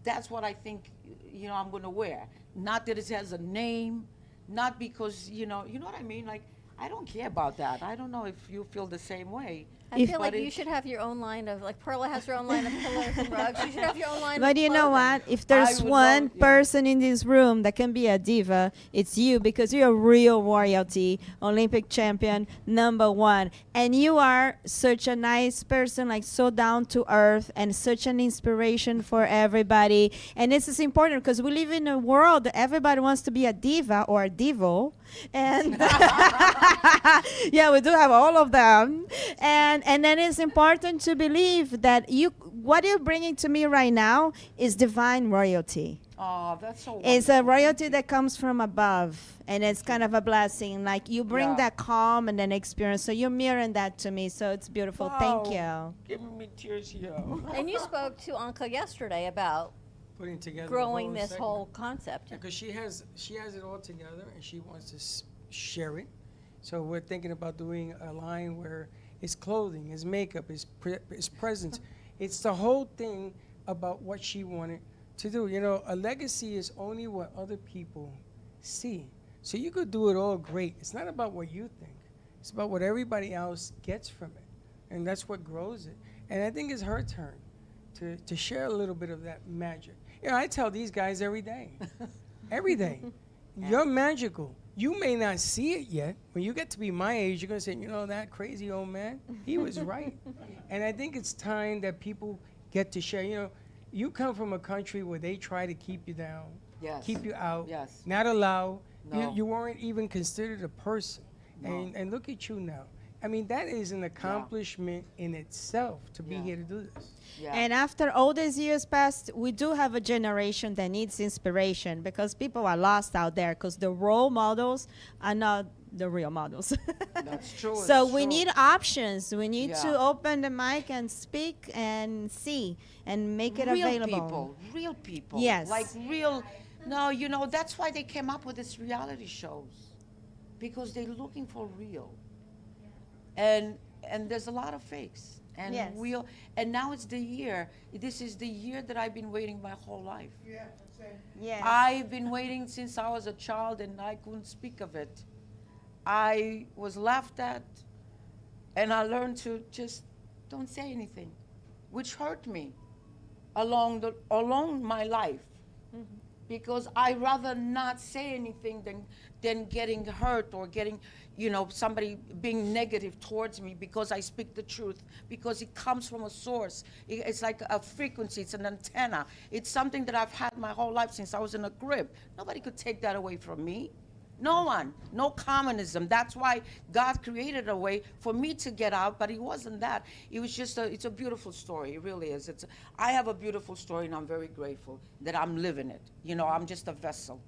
[SPEAKER 19] that's what I think, I'm going to wear. Not that it has a name, not because, you know what I mean? Like, I don't care about that. I don't know if you feel the same way.
[SPEAKER 3] I feel like you should have your own line of, like Perla has her own line of pillows and rugs. You should have your own line of
[SPEAKER 2] But you know
[SPEAKER 3] clothing.
[SPEAKER 2] what? If there's one person in this room that can be a diva, it's you, because you're a real royalty, Olympic champion, #1. And you are such a nice person, like so down to earth and such an inspiration for everybody. And this is important because we live in a world that everybody wants to be a diva or a divo. And yeah, we do have all of them. And then it's important to believe that what you're bringing to me right now is divine royalty.
[SPEAKER 19] Oh, that's so
[SPEAKER 2] It's a royalty that comes from above, and it's kind of a blessing. Like you bring that calm and then experience. So you're mirroring that to me. So it's beautiful. Thank you.
[SPEAKER 19] Giving me tears here.
[SPEAKER 3] And you spoke to Anka yesterday about
[SPEAKER 4] putting together
[SPEAKER 3] growing
[SPEAKER 4] the
[SPEAKER 3] this
[SPEAKER 4] segment.
[SPEAKER 3] whole concept.
[SPEAKER 4] Because she has it all together and she wants to share it. So we're thinking about doing a line where it's clothing, it's makeup, it's presents. It's the whole thing about what she wanted to do. A legacy is only what other people see. So you could do it all great. It's not about what you think. It's about what everybody else gets from it. And that's what grows it. And I think it's her turn to share a little bit of that magic. I tell these guys every day. Every day. You're magical. You may not see it yet. When you get to be my age, you're going to say, that crazy old man, he was right. And I think it's time that people get to share. You come from a country where they try to keep you down, keep you out, not allow.
[SPEAKER 19] No.
[SPEAKER 4] You weren't even considered a person.
[SPEAKER 19] No.
[SPEAKER 4] And look at you now. I mean, that is an accomplishment in itself to be here to do this.
[SPEAKER 19] Yeah.
[SPEAKER 2] And after all these years passed, we do have a generation that needs inspiration because people are lost out there because the role models are not the real models.
[SPEAKER 19] That's true.
[SPEAKER 2] So
[SPEAKER 19] it's
[SPEAKER 2] we
[SPEAKER 19] true.
[SPEAKER 2] need options. We need
[SPEAKER 19] Yeah.
[SPEAKER 2] to open the mic and speak and see and make it available.
[SPEAKER 19] Real people.
[SPEAKER 2] Yes.
[SPEAKER 19] Like real. No, that's why they came up with these reality shows, because they're looking for real. And there's a lot of fakes. And
[SPEAKER 2] Yes.
[SPEAKER 19] and now it's the year. This is the year that I've been waiting my whole life.
[SPEAKER 14] Yeah, same.
[SPEAKER 2] Yes.
[SPEAKER 19] I've been waiting since I was a child, and I couldn't speak of it. I was laughed at, and I learned to just don't say anything, which hurt me along my life. Because I rather not say anything than getting hurt or getting, somebody being negative towards me because I speak the truth, because it comes from a source. It's like a frequency, it's an antenna. It's something that I've had my whole life since I was in a crib. Nobody could take that away from me. No one, no communism. That's why God created a way for me to get out, but it wasn't that. It was just it's a beautiful story. It really is. I have a beautiful story, and I'm very grateful that I'm living it. I'm just a vessel.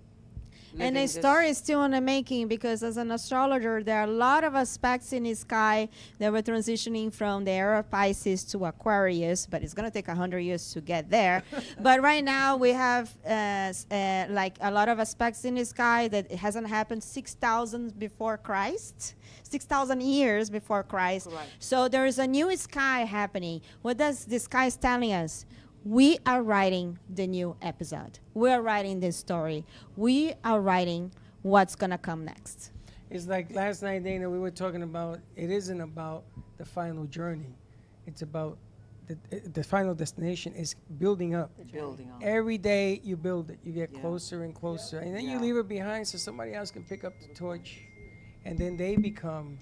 [SPEAKER 2] And the
[SPEAKER 19] living
[SPEAKER 2] story is still in the making because as an astrologer, there are a lot of aspects in the sky that we're transitioning from the era of Pisces to Aquarius, but it's going to take 100 years to get there. But right now we have like a lot of aspects in the sky that it hasn't happened 6,000 before Christ, 6,000 years before Christ.
[SPEAKER 19] Correct.
[SPEAKER 2] So there is a new sky happening. What does the sky is telling us? We are writing the new episode. We are writing this story. We are writing what's going to come next.
[SPEAKER 4] It's like last night, Dana, we were talking about it isn't about the final journey. It's about the final destination is building up.
[SPEAKER 19] Building up.
[SPEAKER 4] Every day you build it, you get
[SPEAKER 19] Yeah.
[SPEAKER 4] closer and closer, and then you
[SPEAKER 19] Yeah.
[SPEAKER 4] leave it behind so somebody else can pick up the torch, and then they become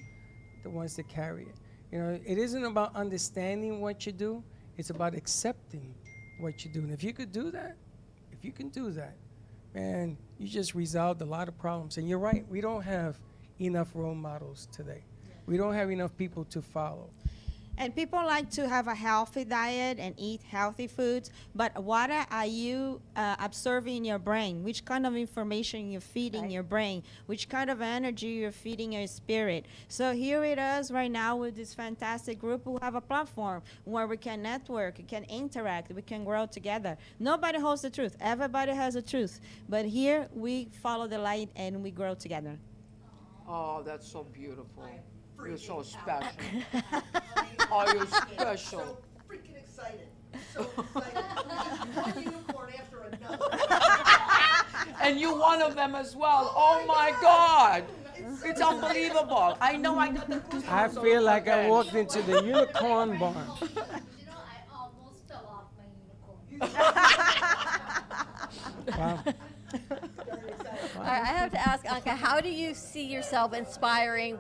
[SPEAKER 4] the ones that carry it. You know, it isn't about understanding what you do; it's about accepting what you do. And if you could do that, if you can do that, man, you just resolved a lot of problems. And you're right, we don't have enough role models today. We don't have enough people to follow.
[SPEAKER 2] And people like to have a healthy diet and eat healthy foods, but what are you observing in your brain? Which kind of information you're feeding your brain? Which kind of energy you're feeding your spirit? So here it is right now with this fantastic group who have a platform where we can network, we can interact, we can grow together. Nobody holds the truth. Everybody has a truth. But here we follow the light and we grow together.
[SPEAKER 19] Oh, that's so beautiful. You're so special. Oh, you're special.
[SPEAKER 15] So freaking excited. So excited. One unicorn after another.
[SPEAKER 19] And you one of them as well. Oh my God. It's unbelievable. I know I got the goosebumps.
[SPEAKER 4] I feel like I walked into the unicorn barn.
[SPEAKER 3] Almost fell off my unicorn.
[SPEAKER 4] Wow.
[SPEAKER 3] All right, I have to ask, Anka, how do you see yourself inspiring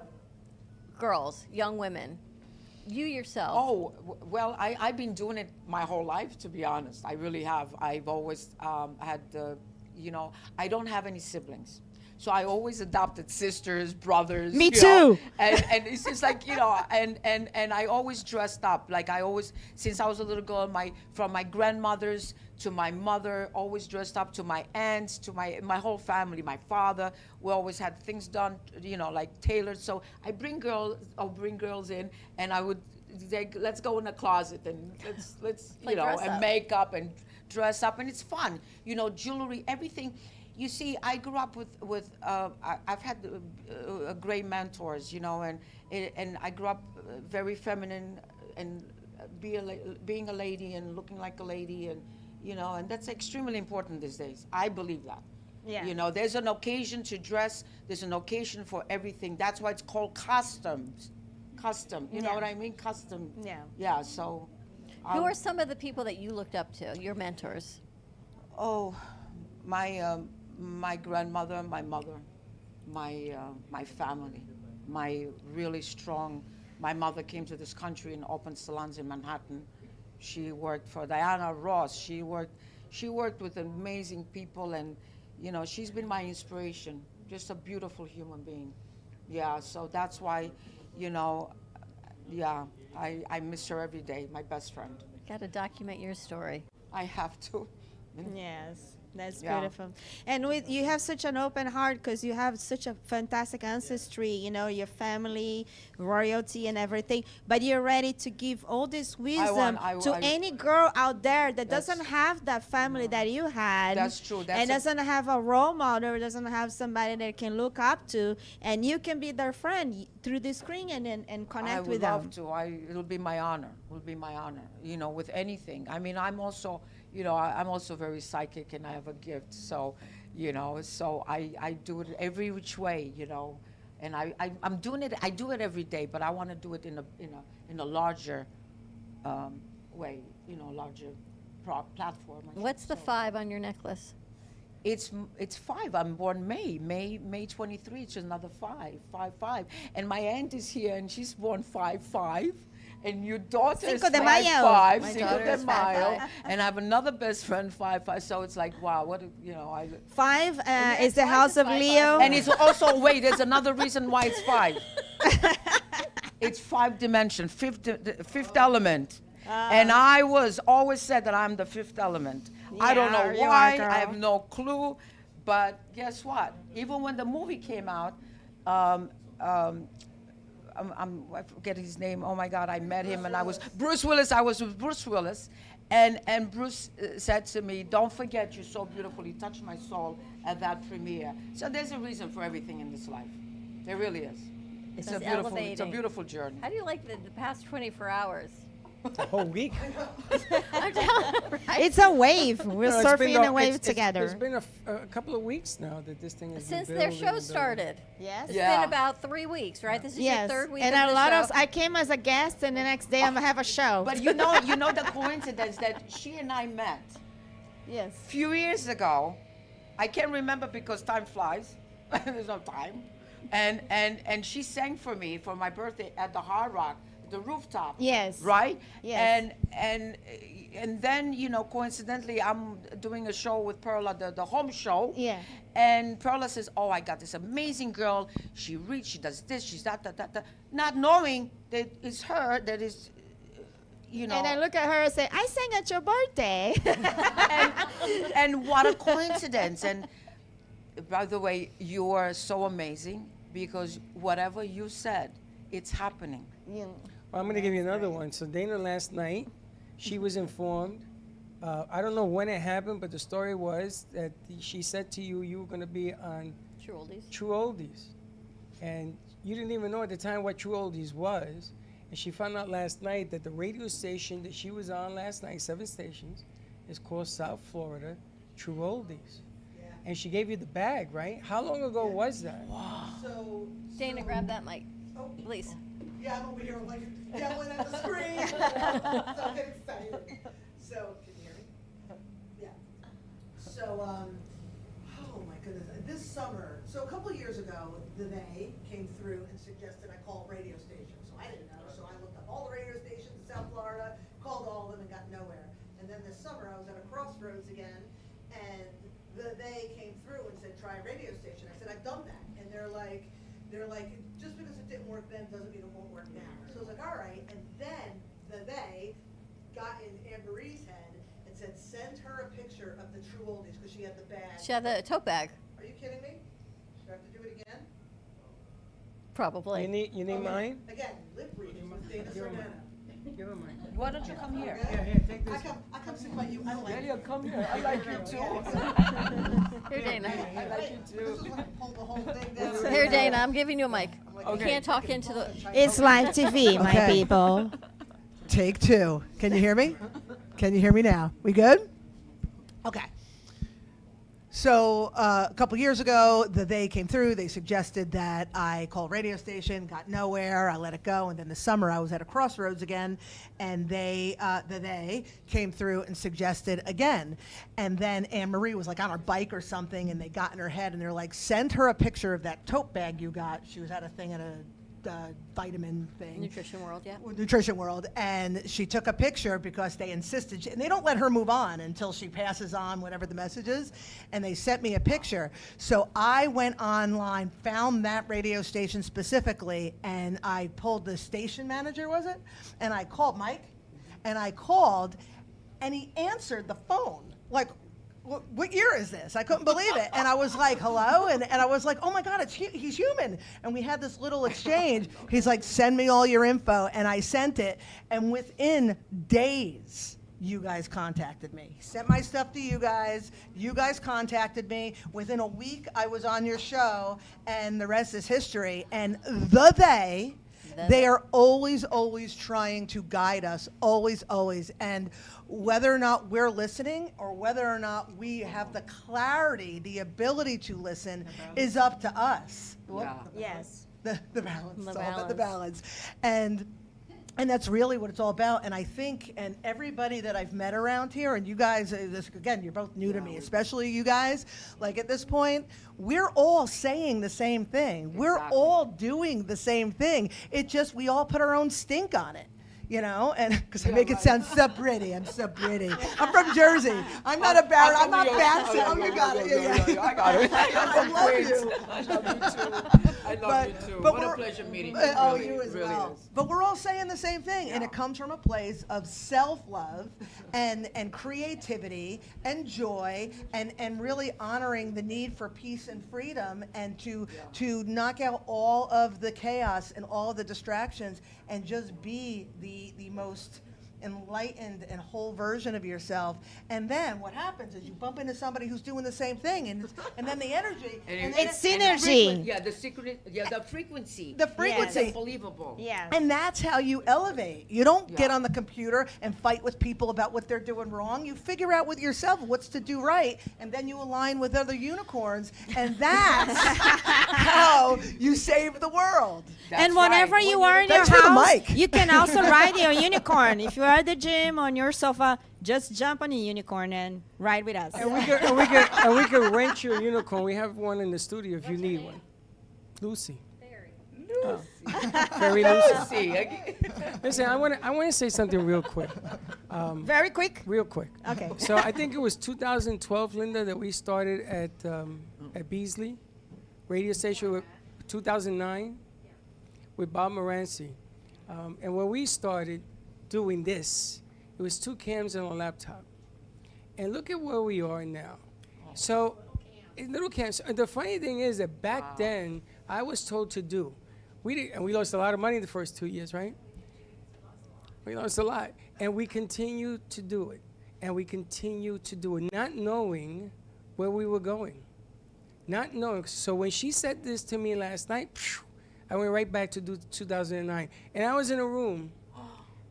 [SPEAKER 3] girls, young women? You yourself.
[SPEAKER 19] Oh, well, I've been doing it my whole life, to be honest. I really have. I've always had, I don't have any siblings. So I always adopted sisters, brothers.
[SPEAKER 2] Me
[SPEAKER 19] you
[SPEAKER 2] too.
[SPEAKER 19] know, and it's just like, and I always dressed up. Like I always, since I was a little girl, from my grandmothers to my mother, always dressed up, to my aunts, to my whole family, my father. We always had things done, like tailored. So I bring girls in, and I would say, let's go in the closet and let's
[SPEAKER 3] Like dress
[SPEAKER 19] and
[SPEAKER 3] up.
[SPEAKER 19] make up and dress up, and it's fun. Jewelry, everything. You see, I grew up with I've had great mentors, and I grew up very feminine and being a lady and looking like a lady, and and that's extremely important these days. I believe that.
[SPEAKER 2] Yeah.
[SPEAKER 19] There's an occasion to dress. There's an occasion for everything. That's why it's called customs. Custom. You know what I mean? Custom.
[SPEAKER 2] Yeah.
[SPEAKER 19] Yeah. So.
[SPEAKER 3] Who are some of the people that you looked up to, your mentors?
[SPEAKER 19] Oh, my grandmother, my mother, my family, my really strong. My mother came to this country and opened salons in Manhattan. She worked for Diana Ross. She worked with amazing people, and she's been my inspiration. Just a beautiful human being. Yeah, so that's why, I miss her every day. My best friend.
[SPEAKER 3] Got to document your story.
[SPEAKER 19] I have to.
[SPEAKER 2] Yes, that's
[SPEAKER 19] Yeah.
[SPEAKER 2] beautiful. And you have such an open heart because you have such a fantastic ancestry, your family, royalty and everything. But you're ready to give all this wisdom to any girl out there that doesn't have that family that you had.
[SPEAKER 19] That's true.
[SPEAKER 2] And doesn't have a role model, doesn't have somebody that can look up to. And you can be their friend through the screen and connect with them.
[SPEAKER 19] I would love to. It'll be my honor. It'll be my honor, with anything. I mean, I'm also, I'm also very psychic, and I have a gift. So, so I do it every which way, and I'm doing it. I do it every day, but I want to do it in a larger way, larger platform.
[SPEAKER 3] What's the 5 on your necklace?
[SPEAKER 19] It's 5. I'm born May 23. It's another 5. And my aunt is here, and she's born 5. And your daughter is
[SPEAKER 2] 5 de Mayo.
[SPEAKER 19] 5,
[SPEAKER 3] My
[SPEAKER 19] 5
[SPEAKER 3] daughter
[SPEAKER 19] de
[SPEAKER 3] is
[SPEAKER 19] Mayo.
[SPEAKER 3] 5.
[SPEAKER 19] And I have another best friend 5. So it's like, wow, what
[SPEAKER 2] 5 is the house of Leo.
[SPEAKER 19] And it's also, wait, there's another reason why it's 5. It's 5 dimension, fifth element. And I always said that I'm the 5th element. I don't know
[SPEAKER 2] you are,
[SPEAKER 19] why.
[SPEAKER 2] girl.
[SPEAKER 19] I have no clue. But guess what? Even when the movie came out, I forget his name. Oh my God, I met him, and I was Bruce Willis. I was with Bruce Willis, and Bruce said to me, "Don't forget, you're so beautiful." He touched my soul at that premiere. So there's a reason for everything in this life. There really is. It's a beautiful journey.
[SPEAKER 3] How do you like the past 24 hours?
[SPEAKER 4] The whole week.
[SPEAKER 2] It's a wave. We're
[SPEAKER 4] No, it's been
[SPEAKER 2] surfing a
[SPEAKER 4] no-
[SPEAKER 2] wave
[SPEAKER 4] it's-
[SPEAKER 2] together.
[SPEAKER 4] It's been a couple of weeks now that this thing has
[SPEAKER 3] Since
[SPEAKER 4] been
[SPEAKER 3] their
[SPEAKER 4] building
[SPEAKER 3] show
[SPEAKER 4] and building.
[SPEAKER 3] started.
[SPEAKER 2] Yes.
[SPEAKER 3] It's been about 3 weeks, right? This is your third week
[SPEAKER 2] and
[SPEAKER 3] of
[SPEAKER 2] a
[SPEAKER 3] the
[SPEAKER 2] lot
[SPEAKER 3] show.
[SPEAKER 2] of I came as a guest, and the next day I'm gonna have a show.
[SPEAKER 19] But you know the coincidence that she and I met.
[SPEAKER 2] Yes.
[SPEAKER 19] Few years ago, I can't remember because time flies. There's no time. And she sang for me for my birthday at the Hard Rock, the rooftop.
[SPEAKER 2] Yes.
[SPEAKER 19] Right?
[SPEAKER 2] Yes.
[SPEAKER 19] And then, you know, coincidentally, I'm doing a show with Perla, the home show.
[SPEAKER 2] Yeah.
[SPEAKER 19] And Perla says, "Oh, I got this amazing girl. She reads, she does this, she's that. Not knowing that it's her that is, you know.
[SPEAKER 2] And I look at her and say, I sang at your birthday.
[SPEAKER 19] And what a coincidence. And by the way, you are so amazing because whatever you said, it's happening.
[SPEAKER 2] Yeah.
[SPEAKER 4] Well, I'm going to give you another one. So Dana last night, she was informed. I don't know when it happened, but the story was that she said to you were going to be on
[SPEAKER 3] True Oldies.
[SPEAKER 4] True Oldies. And you didn't even know at the time what True Oldies was. And she found out last night that the radio station that she was on last night, 7 stations, is called South Florida True Oldies. And she gave you the bag, right? How long ago was that?
[SPEAKER 15] So
[SPEAKER 3] Dana, grab that mic, please.
[SPEAKER 15] Yeah, I'm over here like yelling at the screen. So I'm getting excited. So, can you hear me? Yeah. So, oh my goodness, this summer, so a couple of years ago, they came through and suggested I call radio stations. So I didn't know, so I looked up all the radio stations in South Florida, called all of them and got nowhere. And then this summer I was at a crossroads again, and they came through and said, try a radio station. I said, I've done that. And they're like, just because it didn't work then doesn't mean it won't work now. So I was like, all right. And then they got in Anne Marie's head and said, send her a picture of the True Oldies because she had the bag.
[SPEAKER 3] She had the tote bag.
[SPEAKER 15] Are you kidding me? Should I have to do it again?
[SPEAKER 3] Probably.
[SPEAKER 4] You need mine?
[SPEAKER 15] Again, lip reading with Dana
[SPEAKER 4] Give her
[SPEAKER 15] Sardana.
[SPEAKER 4] mine. Give her mine.
[SPEAKER 19] Why don't you come here?
[SPEAKER 4] Here, take this.
[SPEAKER 15] I come sit by you. I like
[SPEAKER 19] Yeah, come here. I like you too.
[SPEAKER 3] Here, Dana.
[SPEAKER 19] I like you
[SPEAKER 15] This
[SPEAKER 19] too.
[SPEAKER 15] is when I pull the whole thing down.
[SPEAKER 3] Here, Dana, I'm giving you a mic. You
[SPEAKER 19] Okay.
[SPEAKER 3] can't talk into the.
[SPEAKER 2] It's live TV, my
[SPEAKER 15] Okay.
[SPEAKER 2] people.
[SPEAKER 15] Take 2. Can you hear me? Can you hear me now? We good? Okay. So a couple years ago, they came through. They suggested that I call a radio station, got nowhere. I let it go. And then this summer, I was at a crossroads again, and they came through and suggested again. And then Anne Marie was like on her bike or something, and they got in her head, and they're like, send her a picture of that tote bag you got. She was at a thing at a vitamin thing.
[SPEAKER 3] Nutrition World, yeah.
[SPEAKER 15] Nutrition World, and she took a picture because they insisted, and they don't let her move on until she passes on whatever the message is, and they sent me a picture. So I went online, found that radio station specifically, and I pulled the station manager, was it? And I called Mike, and I called, and he answered the phone, like, what year is this? I couldn't believe it. And I was like, hello? And I was like, oh my God, he's human. And we had this little exchange. He's like, send me all your info. And I sent it. And within days, you guys contacted me. Sent my stuff to you guys. You guys contacted me. Within a week, I was on your show. And the rest is history. And they are always, always trying to guide us, always, always. And whether or not we're listening or whether or not we have the clarity, the ability to listen is up to us.
[SPEAKER 19] Yeah.
[SPEAKER 2] Yes.
[SPEAKER 15] The balance.
[SPEAKER 2] The
[SPEAKER 15] It's all about the
[SPEAKER 2] balance.
[SPEAKER 15] balance. And that's really what it's all about. And I think, and everybody that I've met around here, and you guys, again, you're both new to me, especially you guys, like at this point, we're all saying the same thing. We're all doing the same thing. It just, we all put our own stink on it. You know, and because I make it sound so pretty. I'm so pretty. I'm from Jersey. I'm not a Barrett. I'm not Batson. Oh, you got it. Yeah.
[SPEAKER 19] I got it.
[SPEAKER 15] I love you.
[SPEAKER 19] I love you too. I love you too. What a pleasure meeting you.
[SPEAKER 15] Oh,
[SPEAKER 19] Really,
[SPEAKER 15] you as
[SPEAKER 19] really
[SPEAKER 15] well.
[SPEAKER 19] is.
[SPEAKER 15] But we're all saying the same thing, and it comes from a place of self-love and creativity and joy and really honoring the need for peace and freedom and to knock out all of the chaos and all of the distractions and just be the most enlightened and whole version of yourself. And then what happens is you bump into somebody who's doing the same thing, and then the energy. And then
[SPEAKER 2] It's synergy.
[SPEAKER 18] The frequency.
[SPEAKER 15] The frequency.
[SPEAKER 18] Yes. Unbelievable.
[SPEAKER 2] Yes.
[SPEAKER 15] And that's how you elevate. You don't get on the computer and fight with people about what they're doing wrong. You figure out with yourself what's to do right, and then you align with other unicorns, and that's how you save the world.
[SPEAKER 2] And whenever you are in your
[SPEAKER 15] Thanks for the
[SPEAKER 2] house,
[SPEAKER 15] mic.
[SPEAKER 2] you can also ride your unicorn. If you are at the gym on your sofa, just jump on a unicorn and ride with us.
[SPEAKER 4] And we can rent your unicorn. We have one in the studio if you need one. Lucy. Very Lucy. Listen, I want to say something real quick.
[SPEAKER 2] Very quick?
[SPEAKER 4] Real quick.
[SPEAKER 2] Okay.
[SPEAKER 4] So I think it was 2012, Linda, that we started at Beasley radio station with 2009 with Bob Moranci. And when we started doing this, it was 2 cams and a laptop. And look at where we are now. So, little cams. The funny thing is that back then, I was told to do. And we lost a lot of money the first 2 years, right? We lost a lot. And we continued to do it. And we continued to do it, not knowing where we were going. Not knowing. So when she said this to me last night, I went right back to 2009. And I was in a room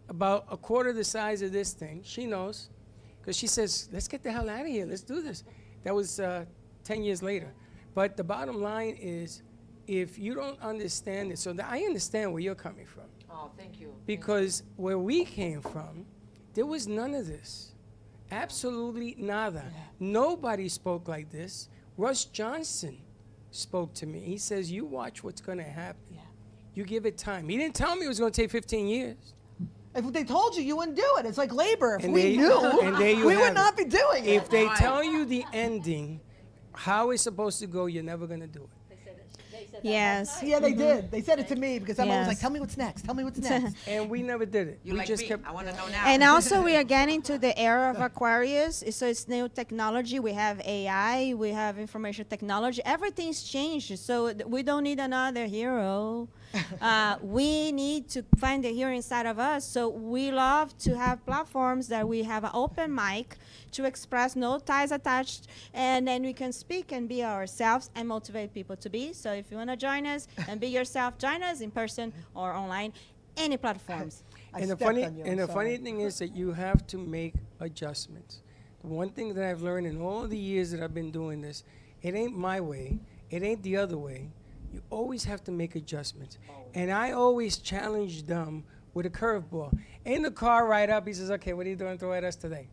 [SPEAKER 4] about a quarter the size of this thing. She knows. Because she says, let's get the hell out of here. Let's do this. That was 10 years later. But the bottom line is, if you don't understand it, so that I understand where you're coming from.
[SPEAKER 18] Oh, thank you.
[SPEAKER 4] Because where we came from, there was none of this. Absolutely nada. Nobody spoke like this. Russ Johnson spoke to me. He says, you watch what's going to happen. You give it time. He didn't tell me it was going to take 15 years.
[SPEAKER 15] If they told you, you wouldn't do it. It's like labor. If
[SPEAKER 4] And
[SPEAKER 15] we knew,
[SPEAKER 4] and there you
[SPEAKER 15] we
[SPEAKER 4] have
[SPEAKER 15] would not be doing it.
[SPEAKER 4] If they tell you the ending, how it's supposed to go, you're never going to do it.
[SPEAKER 2] Yes.
[SPEAKER 15] Yeah, they did. They said it to me because I'm always
[SPEAKER 2] Yes.
[SPEAKER 15] like, tell me what's next. Tell me what's next.
[SPEAKER 4] And we never did it.
[SPEAKER 18] You
[SPEAKER 4] We
[SPEAKER 18] like
[SPEAKER 4] just
[SPEAKER 18] me.
[SPEAKER 4] kept.
[SPEAKER 18] I want to know now.
[SPEAKER 2] And also, we are getting to the era of Aquarius. So it's new technology. We have AI. We have information technology. Everything's changed. So we don't need another hero. We need to find the hero inside of us. So we love to have platforms that we have an open mic to express, no ties attached, and then we can speak and be ourselves and motivate people to be. So if you want to join us and be yourself, join us in person or online, any platforms.
[SPEAKER 4] And the funny thing is that you have to make adjustments. The one thing that I've learned in all the years that I've been doing this, it ain't my way, it ain't the other way. You always have to make adjustments. And I always challenge them with a curveball. In the car ride up, he says, okay, what are you doing to throw at us today?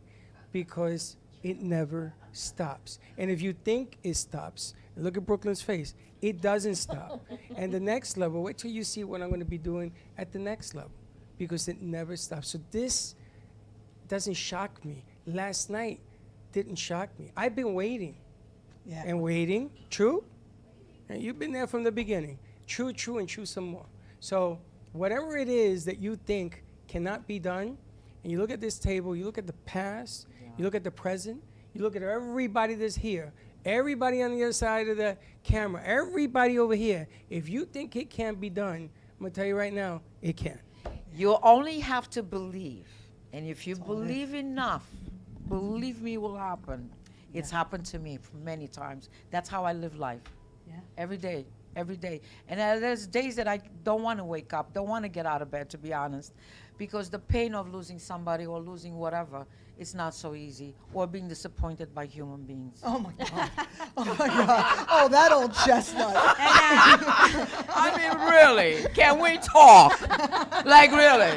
[SPEAKER 4] Because it never stops. And if you think it stops, look at Brooklyn's face. It doesn't stop. And the next level, wait till you see what I'm going to be doing at the next level, because it never stops. So this doesn't shock me. Last night didn't shock me. I've been waiting and waiting. True? And you've been there from the beginning. True, and true some more. So whatever it is that you think cannot be done, and you look at this table, you look at the past, you look at the present, you look at everybody that's here, everybody on the other side of the camera, everybody over here. If you think it can't be done, I'm going to tell you right now, it can.
[SPEAKER 19] You only have to believe. And if you believe enough, believe me, it will happen. It's happened to me many times. That's how I live life. Every day. And there's days that I don't want to wake up, don't want to get out of bed, to be honest, because the pain of losing somebody or losing whatever, it's not so easy, or being disappointed by human beings.
[SPEAKER 15] Oh my God. Oh my God. Oh, that old chestnut.
[SPEAKER 19] I mean, really, can we talk? Like, really?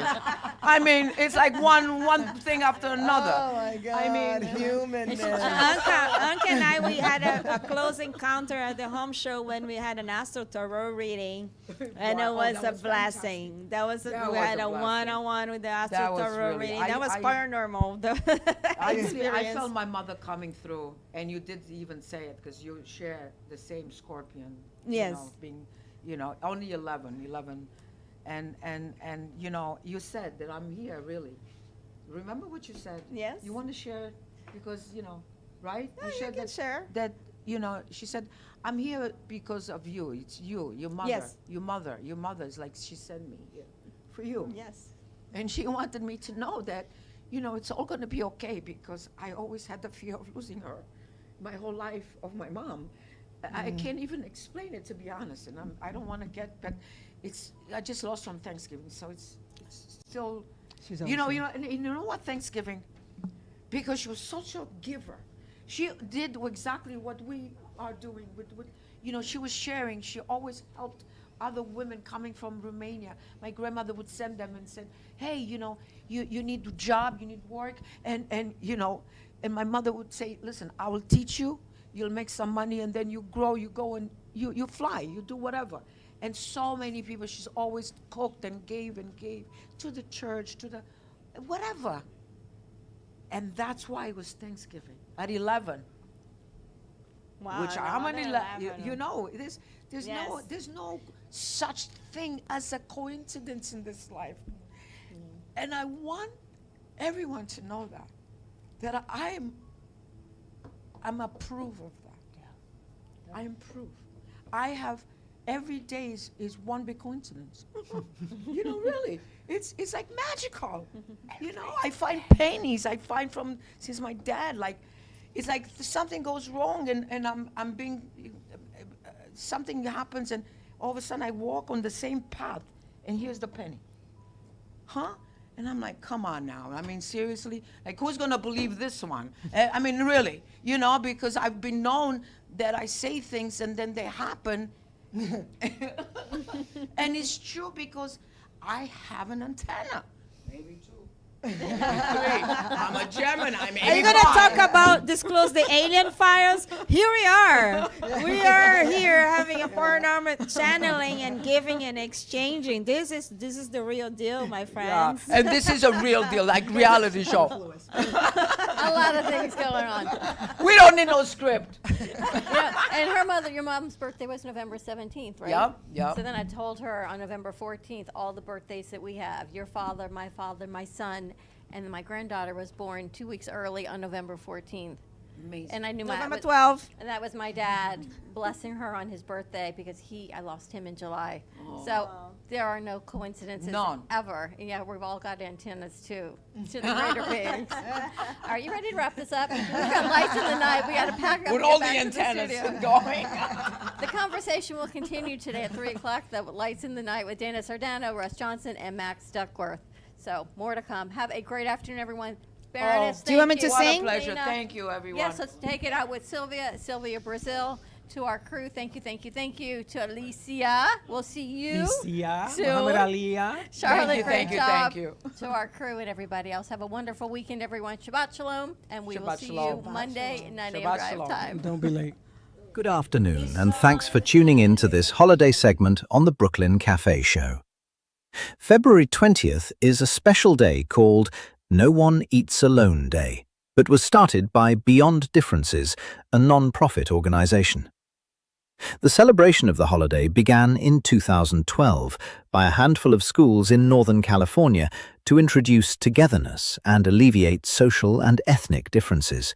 [SPEAKER 19] I mean, it's like one thing after another.
[SPEAKER 15] Oh my God.
[SPEAKER 19] I mean,
[SPEAKER 15] humanness.
[SPEAKER 2] Uncle and I, we had a close encounter at the home show when we had an astro tarot reading, and it was a blessing. That was we had a one-on-one with the astro tarot reading. That was paranormal.
[SPEAKER 19] I felt my mother coming through, and you did even say it because you share the same scorpion.
[SPEAKER 2] Yes.
[SPEAKER 19] You know, being, only 11, and you said that I'm here really. Remember what you said?
[SPEAKER 2] Yes.
[SPEAKER 19] You want to share it because right?
[SPEAKER 2] No, you can share.
[SPEAKER 19] That she said, I'm here because of you. It's you, your mother.
[SPEAKER 2] Yes.
[SPEAKER 19] Your mother is like she sent me here for you.
[SPEAKER 2] Yes.
[SPEAKER 19] And she wanted me to know that, you know, it's all going to be okay, because I always had the fear of losing her my whole life, of my mom. I can't even explain it, to be honest, and I don't want to get, but I just lost her on Thanksgiving, so it's still, you know, and you know what, Thanksgiving, because she was such a giver. She did exactly what we are doing with you know, she was sharing. She always helped other women coming from Romania. My grandmother would send them and said, hey, you know, you need a job, you need work, and you know, and my mother would say, listen, I will teach you, you'll make some money, and then you grow, you go and you fly, you do whatever. And so many people, she's always cooked and gave to the church, to the whatever. And that's why it was Thanksgiving at 11.
[SPEAKER 2] Wow,
[SPEAKER 19] Which I'm an 11. You know, there's no such thing as a coincidence in this life. And I want everyone to know that I'm a proof of that. I am proof. I have, every day is one big coincidence. You know, really, it's like magical. You know, I find pennies. I find since my dad, like, it's like something goes wrong and I'm being, something happens and all of a sudden I walk on the same path and here's the penny. Huh? And I'm like, come on now. I mean, seriously? Like, who's going to believe this one? I mean, really, you know, because I've been known that I say things and then they happen. And it's true because I have an antenna. Maybe two. I'm a Gemini.
[SPEAKER 2] Are you going to talk about, disclose the alien files? Here we are. We are here having a paranormal channeling and giving and exchanging. This is the real deal, my friends.
[SPEAKER 19] Yeah. And this is a real deal, like reality show.
[SPEAKER 3] A lot of things going on.
[SPEAKER 19] We don't need no script.
[SPEAKER 3] Yeah, and your mom's birthday was November 17th, right?
[SPEAKER 19] Yep.
[SPEAKER 3] So then I told her on November 14th all the birthdays that we have. Your father, my son, and my granddaughter was born 2 weeks early on November 14th.
[SPEAKER 19] Amazing.
[SPEAKER 3] And I knew
[SPEAKER 2] November 12th.
[SPEAKER 3] And that was my dad blessing her on his birthday because I lost him in July.
[SPEAKER 19] Oh.
[SPEAKER 3] So there are no coincidences
[SPEAKER 19] None.
[SPEAKER 3] Ever. Yeah, we've all got antennas too to the greater beings. Are you ready to wrap this up? We've got lights in the night. We got to pack up.
[SPEAKER 19] With
[SPEAKER 3] and
[SPEAKER 19] all
[SPEAKER 3] get
[SPEAKER 19] the
[SPEAKER 3] back to
[SPEAKER 19] antennas
[SPEAKER 3] studio.
[SPEAKER 19] going.
[SPEAKER 3] The conversation will continue today at 3 o'clock. The lights in the night with Dana Sardano, Russ Johnson, and Max Duckworth. So more to come. Have a great afternoon, everyone. Baroness,
[SPEAKER 2] do you want me to
[SPEAKER 19] What
[SPEAKER 2] sing?
[SPEAKER 19] a pleasure.
[SPEAKER 3] Dana.
[SPEAKER 19] Thank you, everyone.
[SPEAKER 3] Yes, let's take it out with Silvia Brazil. To our crew, thank you. To Alicia, we'll see you soon.
[SPEAKER 4] Muhammad Aliyah.
[SPEAKER 3] Charlotte,
[SPEAKER 19] Thank you.
[SPEAKER 3] job. To our crew and everybody else, have a wonderful weekend, everyone. Shabbat shalom, and we will
[SPEAKER 19] Shabbat
[SPEAKER 3] see
[SPEAKER 19] shalom.
[SPEAKER 3] you Monday, 9 a.m.
[SPEAKER 19] Shabbat
[SPEAKER 3] drive
[SPEAKER 19] shalom.
[SPEAKER 3] time.
[SPEAKER 4] Don't be late.
[SPEAKER 20] Good afternoon, and thanks for tuning in to this holiday segment on the Brooklyn Café Show. February 20th is a special day called No One Eats Alone Day, but was started by Beyond Differences, a non-profit organization. The celebration of the holiday began in 2012 by a handful of schools in Northern California to introduce togetherness and alleviate social and ethnic differences.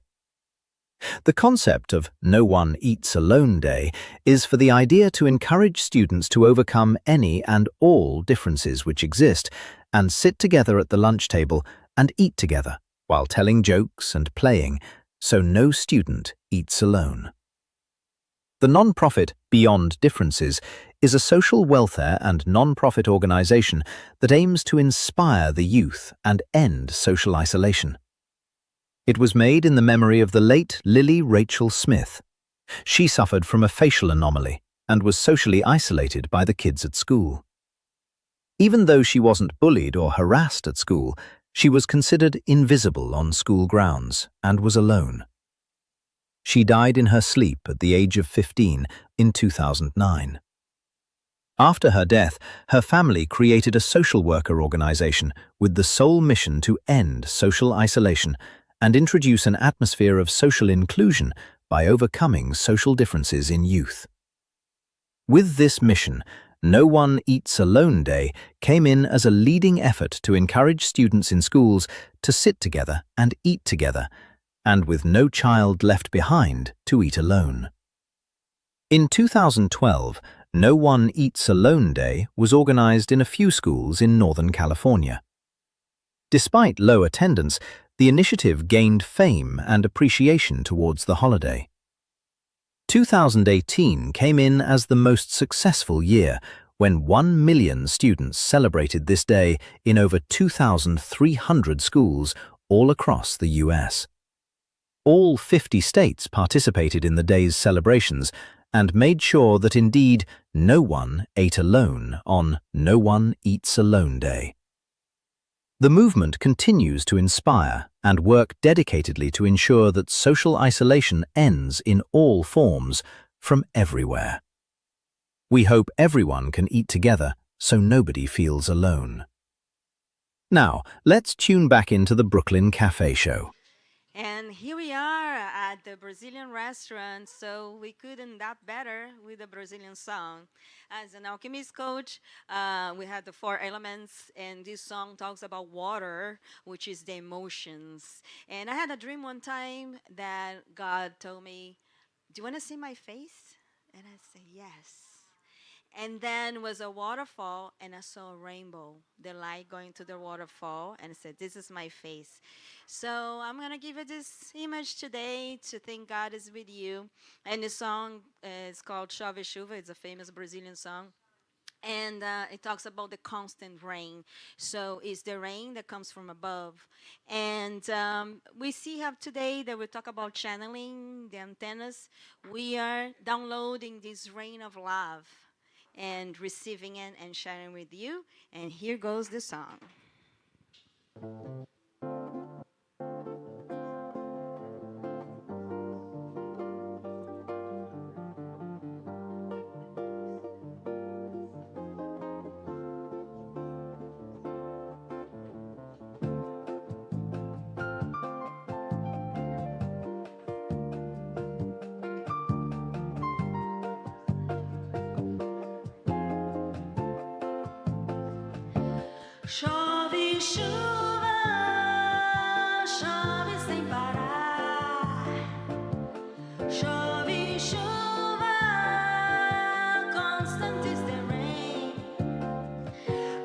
[SPEAKER 20] The concept of No One Eats Alone Day is for the idea to encourage students to overcome any and all differences which exist and sit together at the lunch table and eat together while telling jokes and playing, so no student eats alone. The non-profit Beyond Differences is a social welfare and non-profit organization that aims to inspire the youth and end social isolation. It was made in the memory of the late Lily Rachel Smith. She suffered from a facial anomaly and was socially isolated by the kids at school. Even though she wasn't bullied or harassed at school, she was considered invisible on school grounds and was alone. She died in her sleep at the age of 15 in 2009. After her death, her family created a social worker organization with the sole mission to end social isolation and introduce an atmosphere of social inclusion by overcoming social differences in youth. With this mission, No One Eats Alone Day came in as a leading effort to encourage students in schools to sit together and eat together, and with no child left behind to eat alone. In 2012, No One Eats Alone Day was organized in a few schools in Northern California. Despite low attendance, the initiative gained fame and appreciation towards the holiday. 2018 came in as the most successful year, when 1 million students celebrated this day in over 2,300 schools all across the US. All 50 states participated in the day's celebrations and made sure that indeed no one ate alone on No One Eats Alone Day. The movement continues to inspire and work dedicatedly to ensure that social isolation ends in all forms from everywhere. We hope everyone can eat together so nobody feels alone. Now, let's tune back into the Brooklyn Café Show.
[SPEAKER 2] And here we are at the Brazilian restaurant, so we couldn't that better with a Brazilian song. As an alchemist coach, we had the 4 elements, and this song talks about water, which is the emotions. And I had a dream one time that God told me, "Do you want to see my face?" And I said, "Yes." And then was a waterfall, and I saw a rainbow, the light going to the waterfall, and I said, "This is my face." So I'm going to give you this image today to think God is with you. And the song is called Chove Chuva. It's a famous Brazilian song. And it talks about the constant rain. So it's the rain that comes from above. And we see how today that we talk about channeling the antennas. We are downloading this rain of love and receiving it and sharing with you. And here goes the song.
[SPEAKER 5] Chove chuva, chove sem parar. Chove chuva, constant is the rain.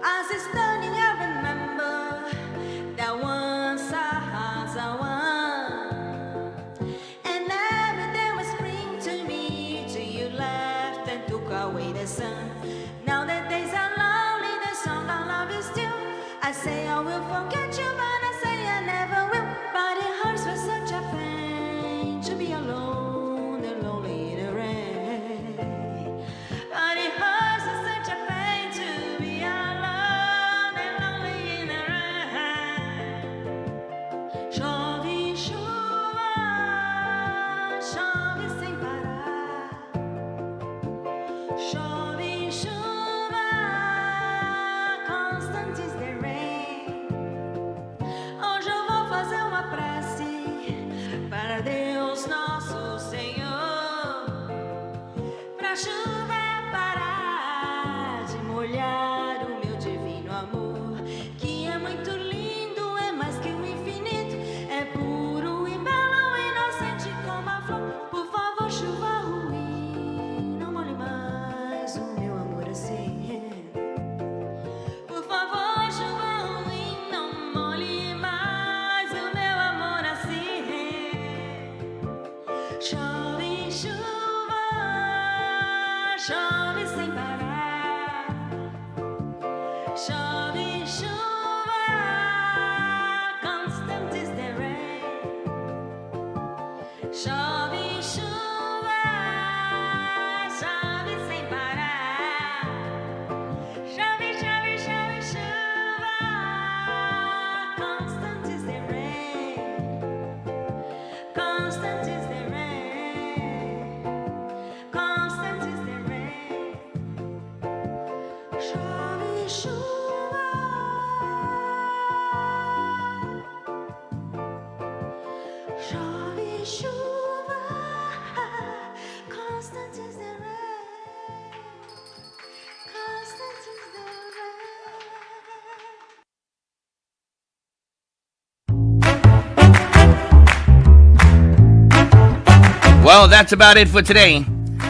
[SPEAKER 5] As it's turning, I remember that once I was a one, and every day was spring to me till you left and took away the sun. Now that days are lonely, the song I love is still. I say I will forget you, but I say I never will. But it hurts for such a pain to be alone and lonely in the rain. But it hurts for such a pain to be alone and lonely in the rain. Chove chuva, chove sem parar. Chove chuva, constant is the rain. Hoje eu vou fazer uma prece para Deus nosso Senhor, pra chuva parar de molhar o meu divino amor, que é muito lindo, é mais que o infinito, é puro e belo, inocente como a flor. Por favor, chuva ruim, não molhe mais o meu amor assim. Por favor, chuva ruim, não molhe mais o meu amor assim. Chove chuva, chove sem parar. Chove chuva, constant is the rain. Chove chuva, chove sem parar. Chove, chove, chove, chuva, constant is the rain. Constant is the rain. Constant is the rain. Chove chuva. Chove chuva. Constant is the rain. Constant is the
[SPEAKER 1] Well, that's about it for today.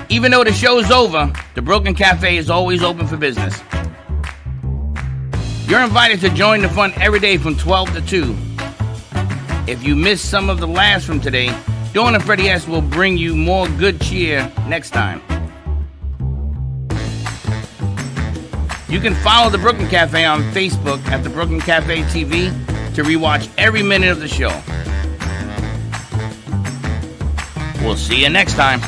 [SPEAKER 1] Even though the show's over, the Brooklyn Café is always open for business. You're invited to join the fun every day from 12 to 2. If you missed some of the laughs from today, Dawn and Freddie S. will bring you more good cheer next time. You can follow the Brooklyn Café on Facebook at the Brooklyn Café TV to rewatch every minute of the show. We'll see you next time.